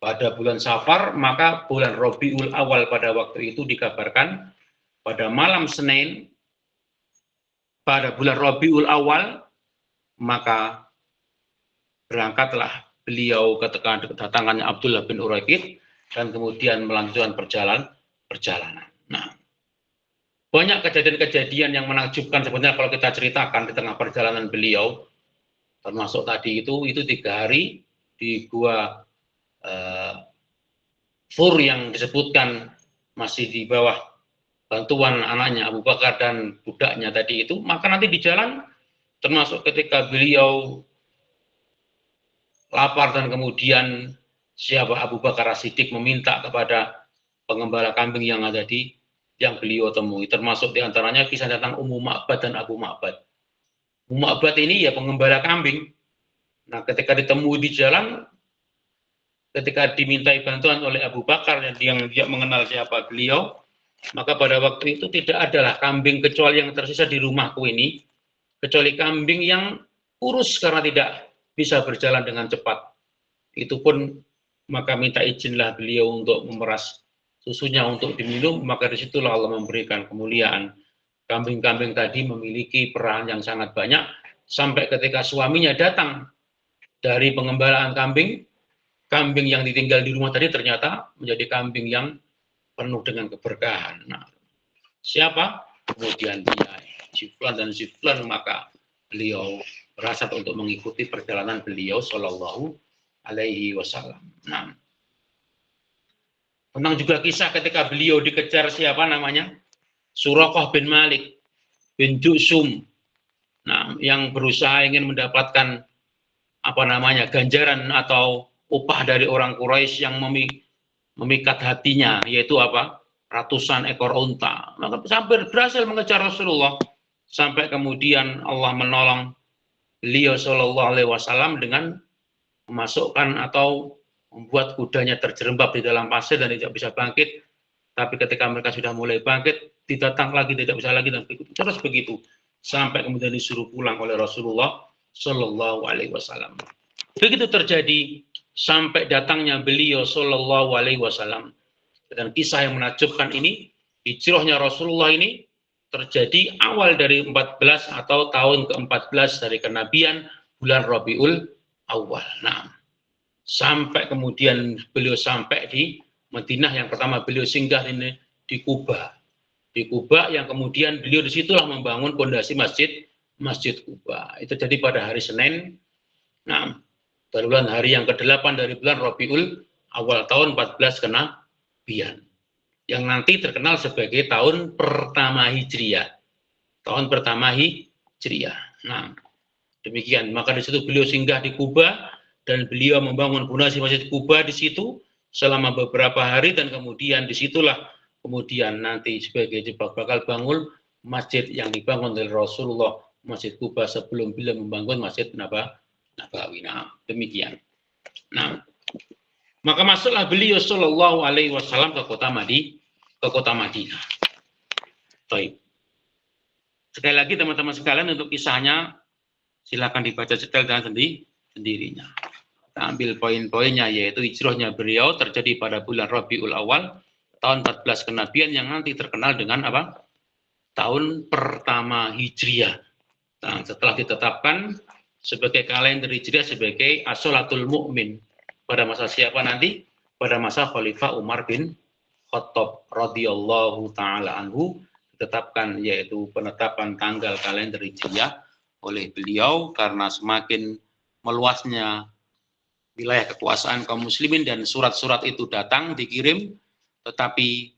[SPEAKER 1] pada bulan Safar, maka bulan Rabiul Awal pada waktu itu dikabarkan pada malam Senin pada bulan Rabiul Awal, maka berangkatlah beliau kedatangannya Abdullah bin Uraiqat dan kemudian melanjutkan perjalanan. Nah, banyak kejadian-kejadian yang menakjubkan sebenarnya kalau kita ceritakan di tengah perjalanan beliau, termasuk tadi itu 3 hari di gua Fur yang disebutkan masih di bawah bantuan anaknya Abu Bakar dan budaknya tadi itu. Maka nanti di jalan, termasuk ketika beliau lapar dan kemudian siapa Abu Bakar As-Siddiq meminta kepada pengembala kambing yang ada yang beliau temui, termasuk diantaranya kisah tentang Ummu Ma'bad dan Abu Ma'bad. Ummu Ma'bad ini ya pengembala kambing. Nah, ketika ditemui di jalan, ketika dimintai bantuan oleh Abu Bakar yang dia mengenal siapa beliau, maka pada waktu itu tidak adalah kambing kecuali yang tersisa di rumahku ini, kecuali kambing yang kurus karena tidak bisa berjalan dengan cepat. Itu pun maka minta izinlah beliau untuk memeras susunya untuk diminum, maka disitulah Allah memberikan kemuliaan. Kambing-kambing tadi memiliki peran yang sangat banyak sampai ketika suaminya datang dari pengembalaan kambing yang ditinggal di rumah tadi ternyata menjadi kambing yang penuh dengan keberkahan. Nah, siapa? Kemudian dia, si Fulan dan si Fulan, maka beliau berhasrat untuk mengikuti perjalanan beliau Shallallahu Alaihi Wasallam. Nah, tentang juga kisah ketika beliau dikejar siapa namanya? Suraqah bin Malik bin Jusum. Nah, yang berusaha ingin mendapatkan apa namanya ganjaran atau upah dari orang Quraisy yang memikat hatinya, yaitu apa? Ratusan ekor unta. Maka sampai berhasil mengejar Rasulullah sampai kemudian Allah menolong beliau Shallallahu Alaihi Wasallam dengan memasukkan atau membuat kudanya terjerembab di dalam pasir dan tidak bisa bangkit. Tapi ketika mereka sudah mulai bangkit, didatang lagi, tidak bisa lagi, dan terus begitu sampai kemudian disuruh pulang oleh Rasulullah Shallallahu Alaihi Wasallam. Begitu terjadi sampai datangnya beliau Shallallahu Alaihi Wasallam. Dan kisah yang menakjubkan ini, hijrahnya Rasulullah ini terjadi awal dari 14 atau tahun ke-14 dari kenabian bulan Rabiul Awal. Nah, sampai kemudian beliau sampai di Madinah, yang pertama beliau singgah ini di Kuba. Di Kuba yang kemudian beliau disitulah membangun pondasi Masjid Kuba. Itu jadi pada hari Senin. Nah, pada bulan hari yang ke-8 dari bulan Rabiul Awal tahun 14 kenabian, yang nanti terkenal sebagai tahun pertama Hijriah. Tahun pertama Hijriah. Nah, demikian. Maka di situ beliau singgah di Kuba dan beliau membangun pondasi Masjid Kuba di situ selama beberapa hari, dan kemudian disitulah kemudian nanti sebagai bakal bangun masjid yang dibangun oleh Rasulullah, Masjid Kuba, sebelum beliau membangun Masjid Nabawi. Nah, demikian. Nah, maka masuklah beliau Shallallahu Alaihi Wasallam ke kota Madinah. Baik. Sekali lagi teman-teman sekalian, untuk kisahnya silakan dibaca detail dan sendirinya. Kita ambil poin-poinnya, yaitu hijrahnya beliau terjadi pada bulan Rabiul Awal tahun 14 kenabian, yang nanti terkenal dengan apa? Tahun pertama Hijriah. Nah, setelah ditetapkan sebagai kalender Hijriah sebagai As-Sholatul Mu'min. Pada masa siapa nanti? Pada masa Khalifah Umar bin Khattab radhiyallahu taala anhu ditetapkan, yaitu penetapan tanggal kalender Hijriah oleh beliau karena semakin meluasnya wilayah kekuasaan kaum muslimin, dan surat-surat itu datang dikirim, tetapi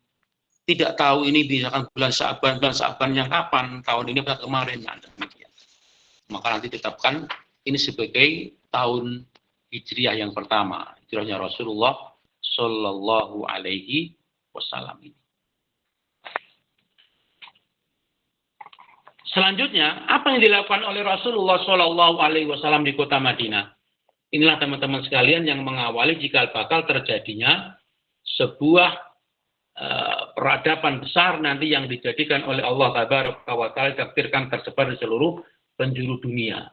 [SPEAKER 1] tidak tahu ini misalkan bulan Sya'ban yang kapan, tahun ini atau kemarin. Nah, demikian. Maka nanti ditetapkan ini sebagai tahun Hijriah yang pertama, hijrahnya Rasulullah Shallallahu Alaihi Wasallam ini. Selanjutnya, apa yang dilakukan oleh Rasulullah Shallallahu Alaihi Wasallam di kota Madinah? Inilah teman-teman sekalian yang mengawali jika bakal terjadinya sebuah peradaban besar nanti yang dijadikan oleh Allah Tabaraka wa Ta'ala, takdirkan tersebar di seluruh penjuru dunia.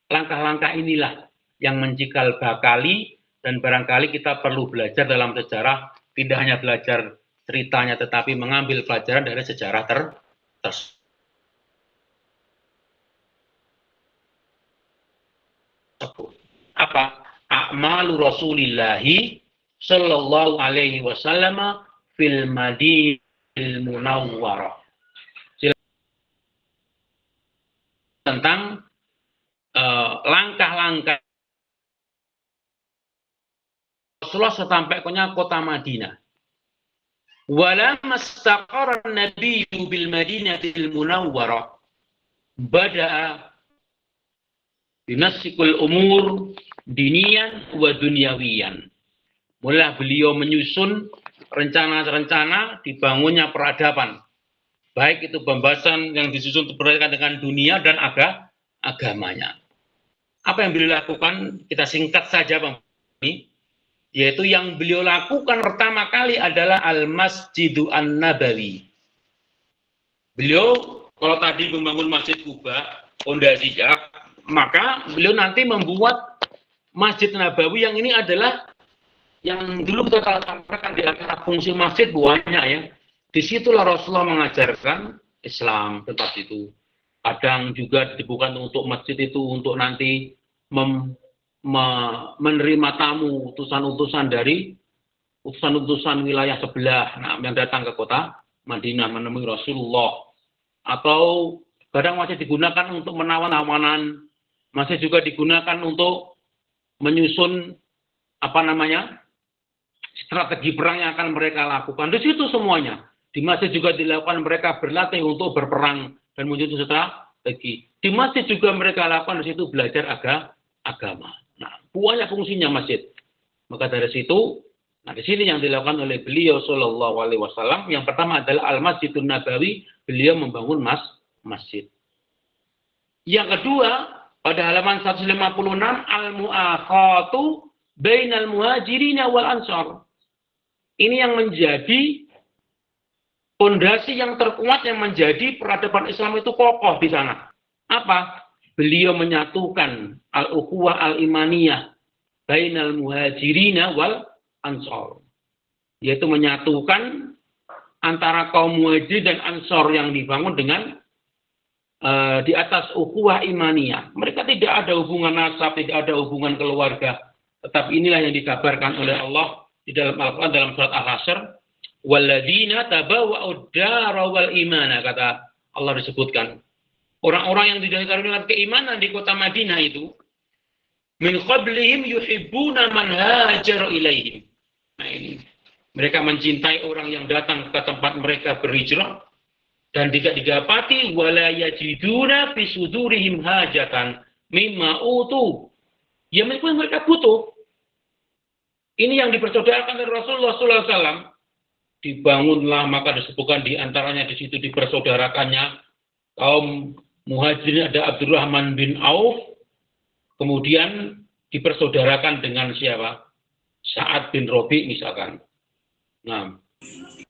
[SPEAKER 1] Langkah-langkah inilah yang mencikal bakali, dan barangkali kita perlu belajar dalam sejarah, tidak hanya belajar ceritanya, tetapi mengambil pelajaran dari sejarah tersebut. Apa? A'malu Rasulillahi Sallallahu Alaihi Wasallam fil Madinil Munawwarah. Tentang langkah-langkah Rasulullah sampai ke kota Madinah. Wala mastaqara an-nabiyyu bil Madinatil Munawwarah bada'a binasikul umur dinian wa dunyawiyan. Mulai beliau menyusun rencana-rencana dibangunnya peradaban, baik itu pembahasan yang disusun berkaitan dengan dunia dan agamanya. Apa yang beliau lakukan? Kita singkat saja, Bang. Yaitu yang beliau lakukan pertama kali adalah Al-Masjidu An-Nabawi. Beliau kalau tadi membangun Masjid Kuba, fondasinya, maka beliau nanti membuat Masjid Nabawi, yang ini adalah yang dulu kita sampaikan di antara fungsi masjid banyak ya. Disitulah Rasulullah mengajarkan Islam tempat itu. Kadang juga dibuka untuk masjid itu untuk nanti menerima tamu utusan-utusan dari utusan-utusan wilayah sebelah, yang datang ke kota Madinah menemui Rasulullah. Atau kadang masih digunakan untuk menawan awanan, masih juga digunakan untuk menyusun strategi perang yang akan mereka lakukan. Di situ semuanya. Di masjid juga dilakukan mereka berlatih untuk berperang dan menyusun strategi. Di masjid juga mereka lakukan di situ belajar agama. Nah, banyak fungsinya masjid. Maka dari situ, di sini yang dilakukan oleh beliau Shallallahu Alaihi Wasallam. Yang pertama adalah Al-Masjidun Nabawi. Beliau membangun masjid. Yang kedua, pada halaman 156, Al-Mu'akhatu bainal muhajirina wal ansar. Ini yang menjadi fondasi yang terkuat yang menjadi peradaban Islam itu kokoh di sana. Apa? Beliau menyatukan al-ukhuwah al-imaniyah bainal muhajirina wal ansar. Yaitu menyatukan antara kaum muhajir dan ansar yang dibangun dengan di atas ukhuwah imaniyah. Mereka tidak ada hubungan nasab, tidak ada hubungan keluarga. Tetapi inilah yang dikabarkan oleh Allah di dalam Al-Quran dalam surat Al-Hasyr. Walladzina tabawwa'ud dara wal imana, kata Allah disebutkan. Orang-orang yang dikaruniakan keimanan di kota Madinah itu, min qablihim yuhibbuna man hajar ilaihim. Nah ini, mereka mencintai orang yang datang ke tempat mereka berhijrah dan tidak didapati wala yajiduna fi sudurihim hajatan mimma utu. Ya meskipun mereka butuh. Ini yang dipersaudarakan dari Rasulullah SAW. Dibangunlah, maka disebutkan di antaranya di situ dipersaudarakannya kaum muhajirin ada Abdurrahman bin Auf, kemudian dipersaudarakan dengan siapa? Sa'ad bin Rabi misalkan. Nah,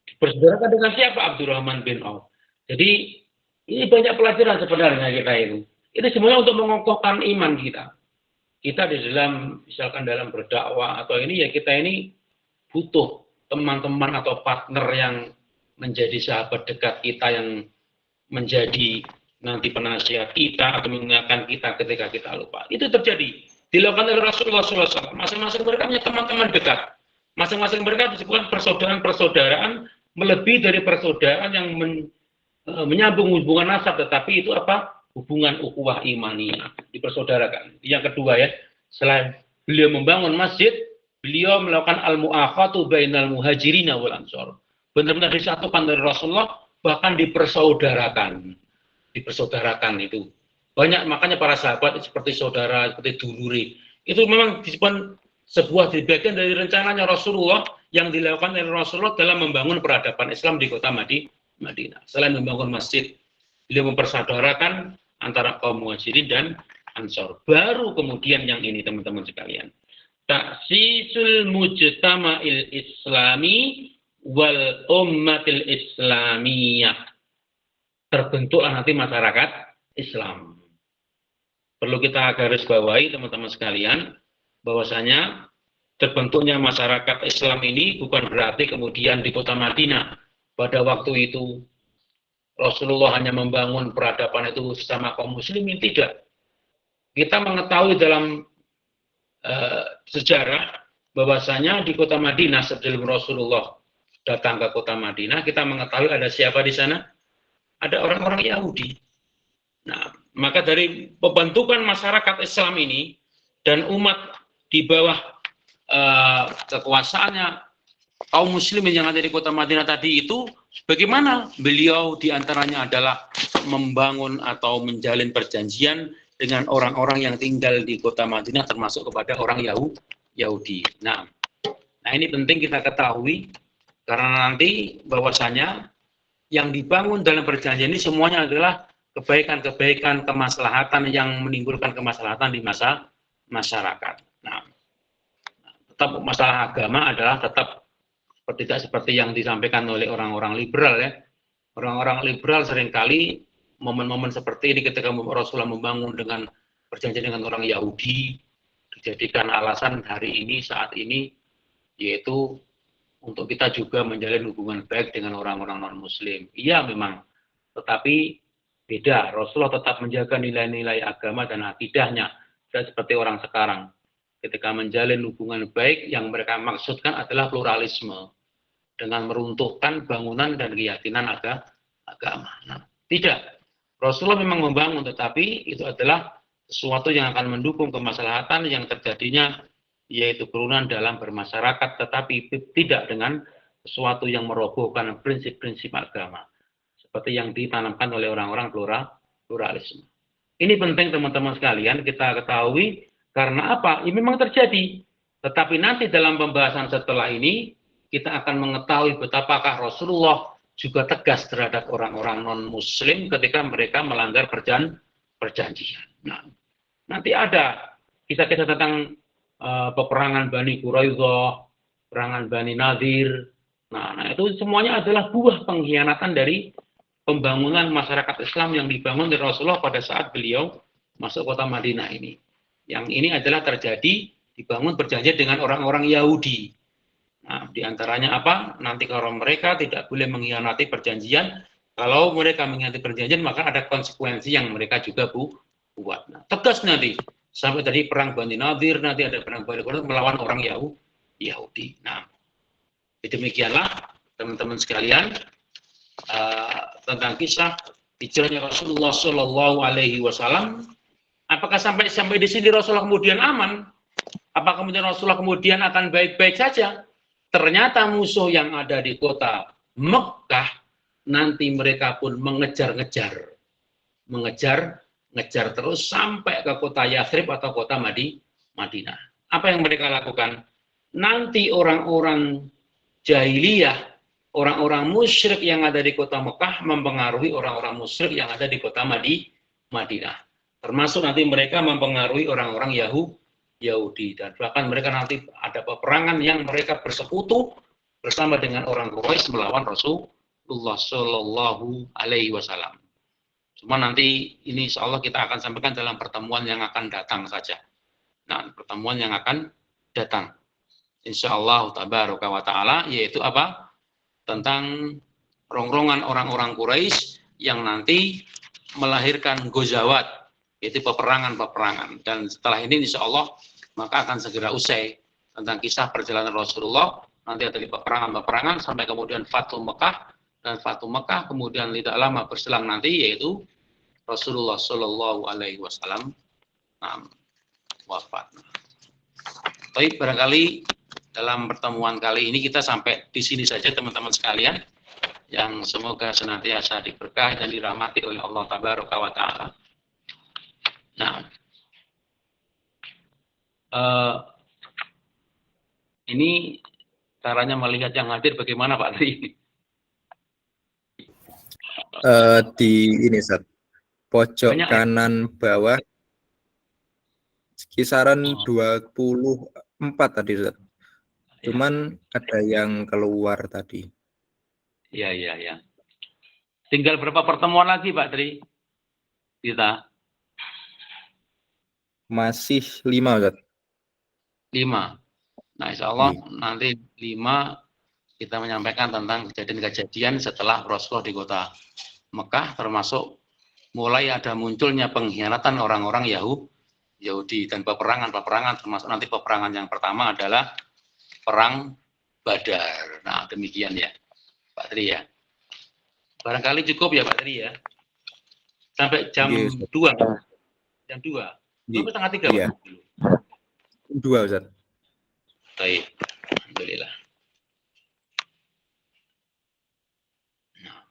[SPEAKER 1] dipersaudarakan dengan siapa? Abdurrahman bin Auf. Jadi ini banyak pelajaran sebenarnya kita itu. Ini semuanya untuk mengokohkan iman kita. Kita di dalam, misalkan dalam berdakwah atau ini, ya kita ini butuh teman-teman atau partner yang menjadi sahabat dekat kita, yang menjadi nanti penasihat kita atau mengingatkan kita ketika kita lupa. Itu terjadi. Dilakukan oleh Rasulullah SAW. Masing-masing mereka punya teman-teman dekat. Masing-masing mereka disebutkan persaudaraan-persaudaraan, melebihi dari persaudaraan yang menyambung hubungan nasab, tetapi itu apa? Hubungan ukhuwah imaniyah, dipersaudarakan. Yang kedua ya, selain beliau membangun masjid, beliau melakukan al-mu'akhatu bainal muhajirina wal ansar. Benar-benar disatukan dari Rasulullah, bahkan dipersaudarakan. Dipersaudarakan itu. Banyak, makanya para sahabat seperti saudara, seperti duluri. Itu memang disebut sebuah bagian dari rencananya Rasulullah yang dilakukan oleh Rasulullah dalam membangun peradaban Islam di kota Madinah. Selain membangun masjid, beliau mempersaudarakan antara kaum muhajirin dan ansar. Baru kemudian yang ini teman-teman sekalian. Ta'sisul mujtama'il islami wal ummatil islamiyah. Terbentuklah nanti masyarakat Islam. Perlu kita garis bawahi teman-teman sekalian, bahwasanya terbentuknya masyarakat Islam ini bukan berarti kemudian di kota Madinah pada waktu itu Rasulullah hanya membangun peradaban itu sesama kaum muslimin, tidak. Kita mengetahui dalam sejarah bahwasanya di kota Madinah sebelum Rasulullah datang ke kota Madinah, kita mengetahui ada siapa di sana? Ada orang-orang Yahudi. Nah, maka dari pembentukan masyarakat Islam ini dan umat di bawah kekuasaannya kaum muslimin yang ada di kota Madinah tadi itu, bagaimana beliau diantaranya adalah membangun atau menjalin perjanjian dengan orang-orang yang tinggal di kota Madinah, termasuk kepada orang Yahudi. Nah ini penting kita ketahui, karena nanti bahwasanya yang dibangun dalam perjanjian ini semuanya adalah kebaikan-kebaikan, kemaslahatan yang menimbulkan kemaslahatan di masyarakat. Nah, tetap masalah agama adalah tetap tidak seperti yang disampaikan oleh orang-orang liberal ya. Orang-orang liberal seringkali momen-momen seperti ini ketika Rasulullah membangun dengan perjanjian dengan orang Yahudi dijadikan alasan hari ini, saat ini, yaitu untuk kita juga menjalin hubungan baik dengan orang-orang non-muslim. Iya memang, tetapi Beda, Rasulullah tetap menjaga nilai-nilai agama dan akidahnya. Tidak seperti orang sekarang. Ketika menjalin hubungan baik, yang mereka maksudkan adalah pluralisme. Dengan meruntuhkan bangunan dan keyakinan agama. Nah, tidak. Rasulullah memang membangun, tetapi itu adalah sesuatu yang akan mendukung kemaslahatan yang terjadinya, yaitu kerukunan dalam bermasyarakat, tetapi tidak dengan sesuatu yang merobohkan prinsip-prinsip agama. Seperti yang ditanamkan oleh orang-orang pluralisme. Ini penting teman-teman sekalian kita ketahui, karena apa? Ini memang terjadi. Tetapi nanti dalam pembahasan setelah ini, kita akan mengetahui betapakah Rasulullah juga tegas terhadap orang-orang non-muslim ketika mereka melanggar perjanjian. Nah, nanti ada kisah-kisah tentang peperangan Bani Quraidah, peperangan Bani Nadir. Nah, itu semuanya adalah buah pengkhianatan dari pembangunan masyarakat Islam yang dibangun oleh Rasulullah pada saat beliau masuk kota Madinah ini. Yang ini adalah terjadi dibangun perjanjian dengan orang-orang Yahudi. Nah, diantaranya apa? Nanti kalau mereka tidak boleh mengkhianati perjanjian, kalau mereka mengkhianati perjanjian maka ada konsekuensi yang mereka juga buat. Nah, tegas nanti. Sampai tadi perang Bani Nadir, nanti ada perang Bani Quraidah melawan orang Yahudi. Nah, demikianlah teman-teman sekalian tentang kisah hijrahnya Rasulullah Shallallahu Alaihi Wasallam. Apakah sampai di sini Rasulullah kemudian aman? Apakah kemudian Rasulullah kemudian akan baik-baik saja? Ternyata musuh yang ada di kota Mekah nanti mereka pun mengejar terus sampai ke kota Yathrib atau kota Madinah. Apa yang mereka lakukan? Nanti orang-orang jahiliyah, orang-orang musyrik yang ada di kota Mekah mempengaruhi orang-orang musyrik yang ada di kota Madinah. Termasuk nanti mereka mempengaruhi orang-orang Yahudi. Dan bahkan mereka nanti ada peperangan yang mereka bersekutu bersama dengan orang Quraisy melawan Rasulullah Shallallahu Alaihi Wasallam. Cuma nanti ini insya Allah kita akan sampaikan dalam pertemuan yang akan datang saja. Nah, pertemuan yang akan datang. Insya Allah tabaraka wa ta'ala, yaitu apa? Tentang rongrongan orang-orang Quraisy yang nanti melahirkan Ghazawat, yaitu peperangan-peperangan. Dan setelah ini insya Allah maka akan segera usai tentang kisah perjalanan Rasulullah. Nanti ada peperangan-peperangan sampai kemudian Fathu Mekah, dan Fathu Mekah kemudian tidak lama berselang nanti yaitu Rasulullah Shallallahu Alaihi Wasallam wafat. Tapi barangkali dalam pertemuan kali ini kita sampai di sini saja teman-teman sekalian, yang semoga senantiasa diberkahi dan dirahmati oleh Allah Tabaraka wa Ta'ala. Nah, ini caranya melihat yang hadir bagaimana Pak Tri?
[SPEAKER 2] Di ini Ustaz, pojok
[SPEAKER 1] Banyak,
[SPEAKER 2] kanan bawah kisaran 24 tadi Ustaz. Cuman ada yang keluar tadi.
[SPEAKER 1] Iya. Tinggal berapa pertemuan lagi Pak Tri? Kita
[SPEAKER 2] masih 5 Ustaz.
[SPEAKER 1] 5. Nah, insya Allah nanti 5 kita menyampaikan tentang kejadian-kejadian setelah Rasulullah di kota Mekah, termasuk mulai ada munculnya pengkhianatan orang-orang Yahudi dan peperangan, termasuk nanti peperangan yang pertama adalah perang Badar. Nah, demikian ya Pak Tri ya. Barangkali cukup ya Pak Tri ya. Sampai jam 2. Jam 2. Sampai setengah 3
[SPEAKER 2] iya.
[SPEAKER 1] Pak.
[SPEAKER 2] 2 Ustaz.
[SPEAKER 1] Baik. Alhamdulillah. Nah,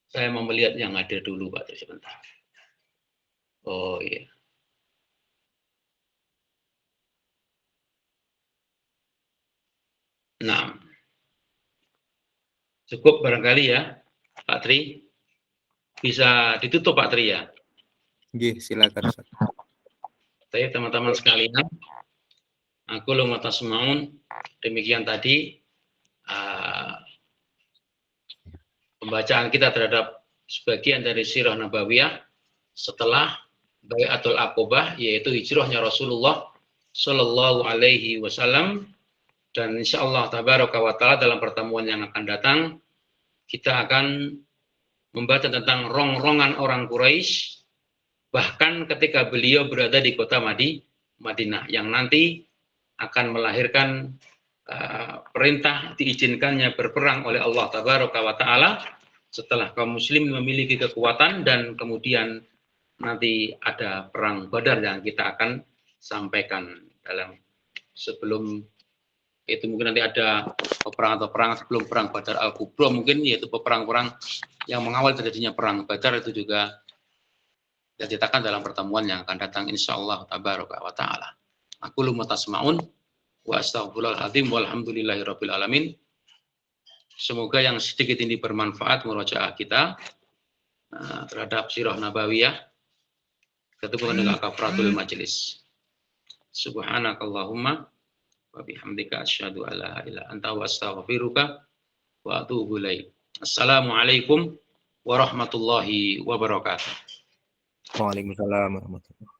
[SPEAKER 1] saya mau melihat yang ada dulu Pak Tri sebentar. Oh iya. Nah, cukup barangkali ya, Pak Tri. Bisa ditutup Pak Tri ya.
[SPEAKER 2] Silakan Ustaz.
[SPEAKER 1] Baik teman-teman sekalian, aku tasmaun, demikian tadi pembacaan kita terhadap sebagian dari sirah nabawiyah setelah Bai'atul Aqobah, yaitu hijrahnya Rasulullah Shallallahu Alaihi Wasallam. Dan insya Allah tabaraka wa ta'ala dalam pertemuan yang akan datang kita akan membaca tentang rongrongan orang Quraisy, bahkan ketika beliau berada di kota Madinah, yang nanti akan melahirkan perintah diizinkannya berperang oleh Allah Tabaraka wa Ta'ala setelah kaum muslim memiliki kekuatan, dan kemudian nanti ada perang Badar yang kita akan sampaikan dalam sebelum itu. Mungkin nanti ada peperangan sebelum perang Badar Al-Kubra, mungkin yaitu peperang-perang yang mengawal terjadinya perang Badar, itu juga kita ceritakan dalam pertemuan yang akan datang insyaallah tabaraka wa taala. Aku lu tasmaun wa astaghfirullahaladzim walhamdulillahirabbil alamin. Semoga yang sedikit ini bermanfaat murojaah kita terhadap sirah nabawiyah. Ketemu dengan kafaratul majelis. Subhanakallahumma wa bihamdika asyhadu an la ilaha illa anta wa astaghfiruka wa atubu ilaik. Assalamualaikum warahmatullahi wabarakatuh.
[SPEAKER 2] Waalaikumsalam warahmatullahi wabarakatuh.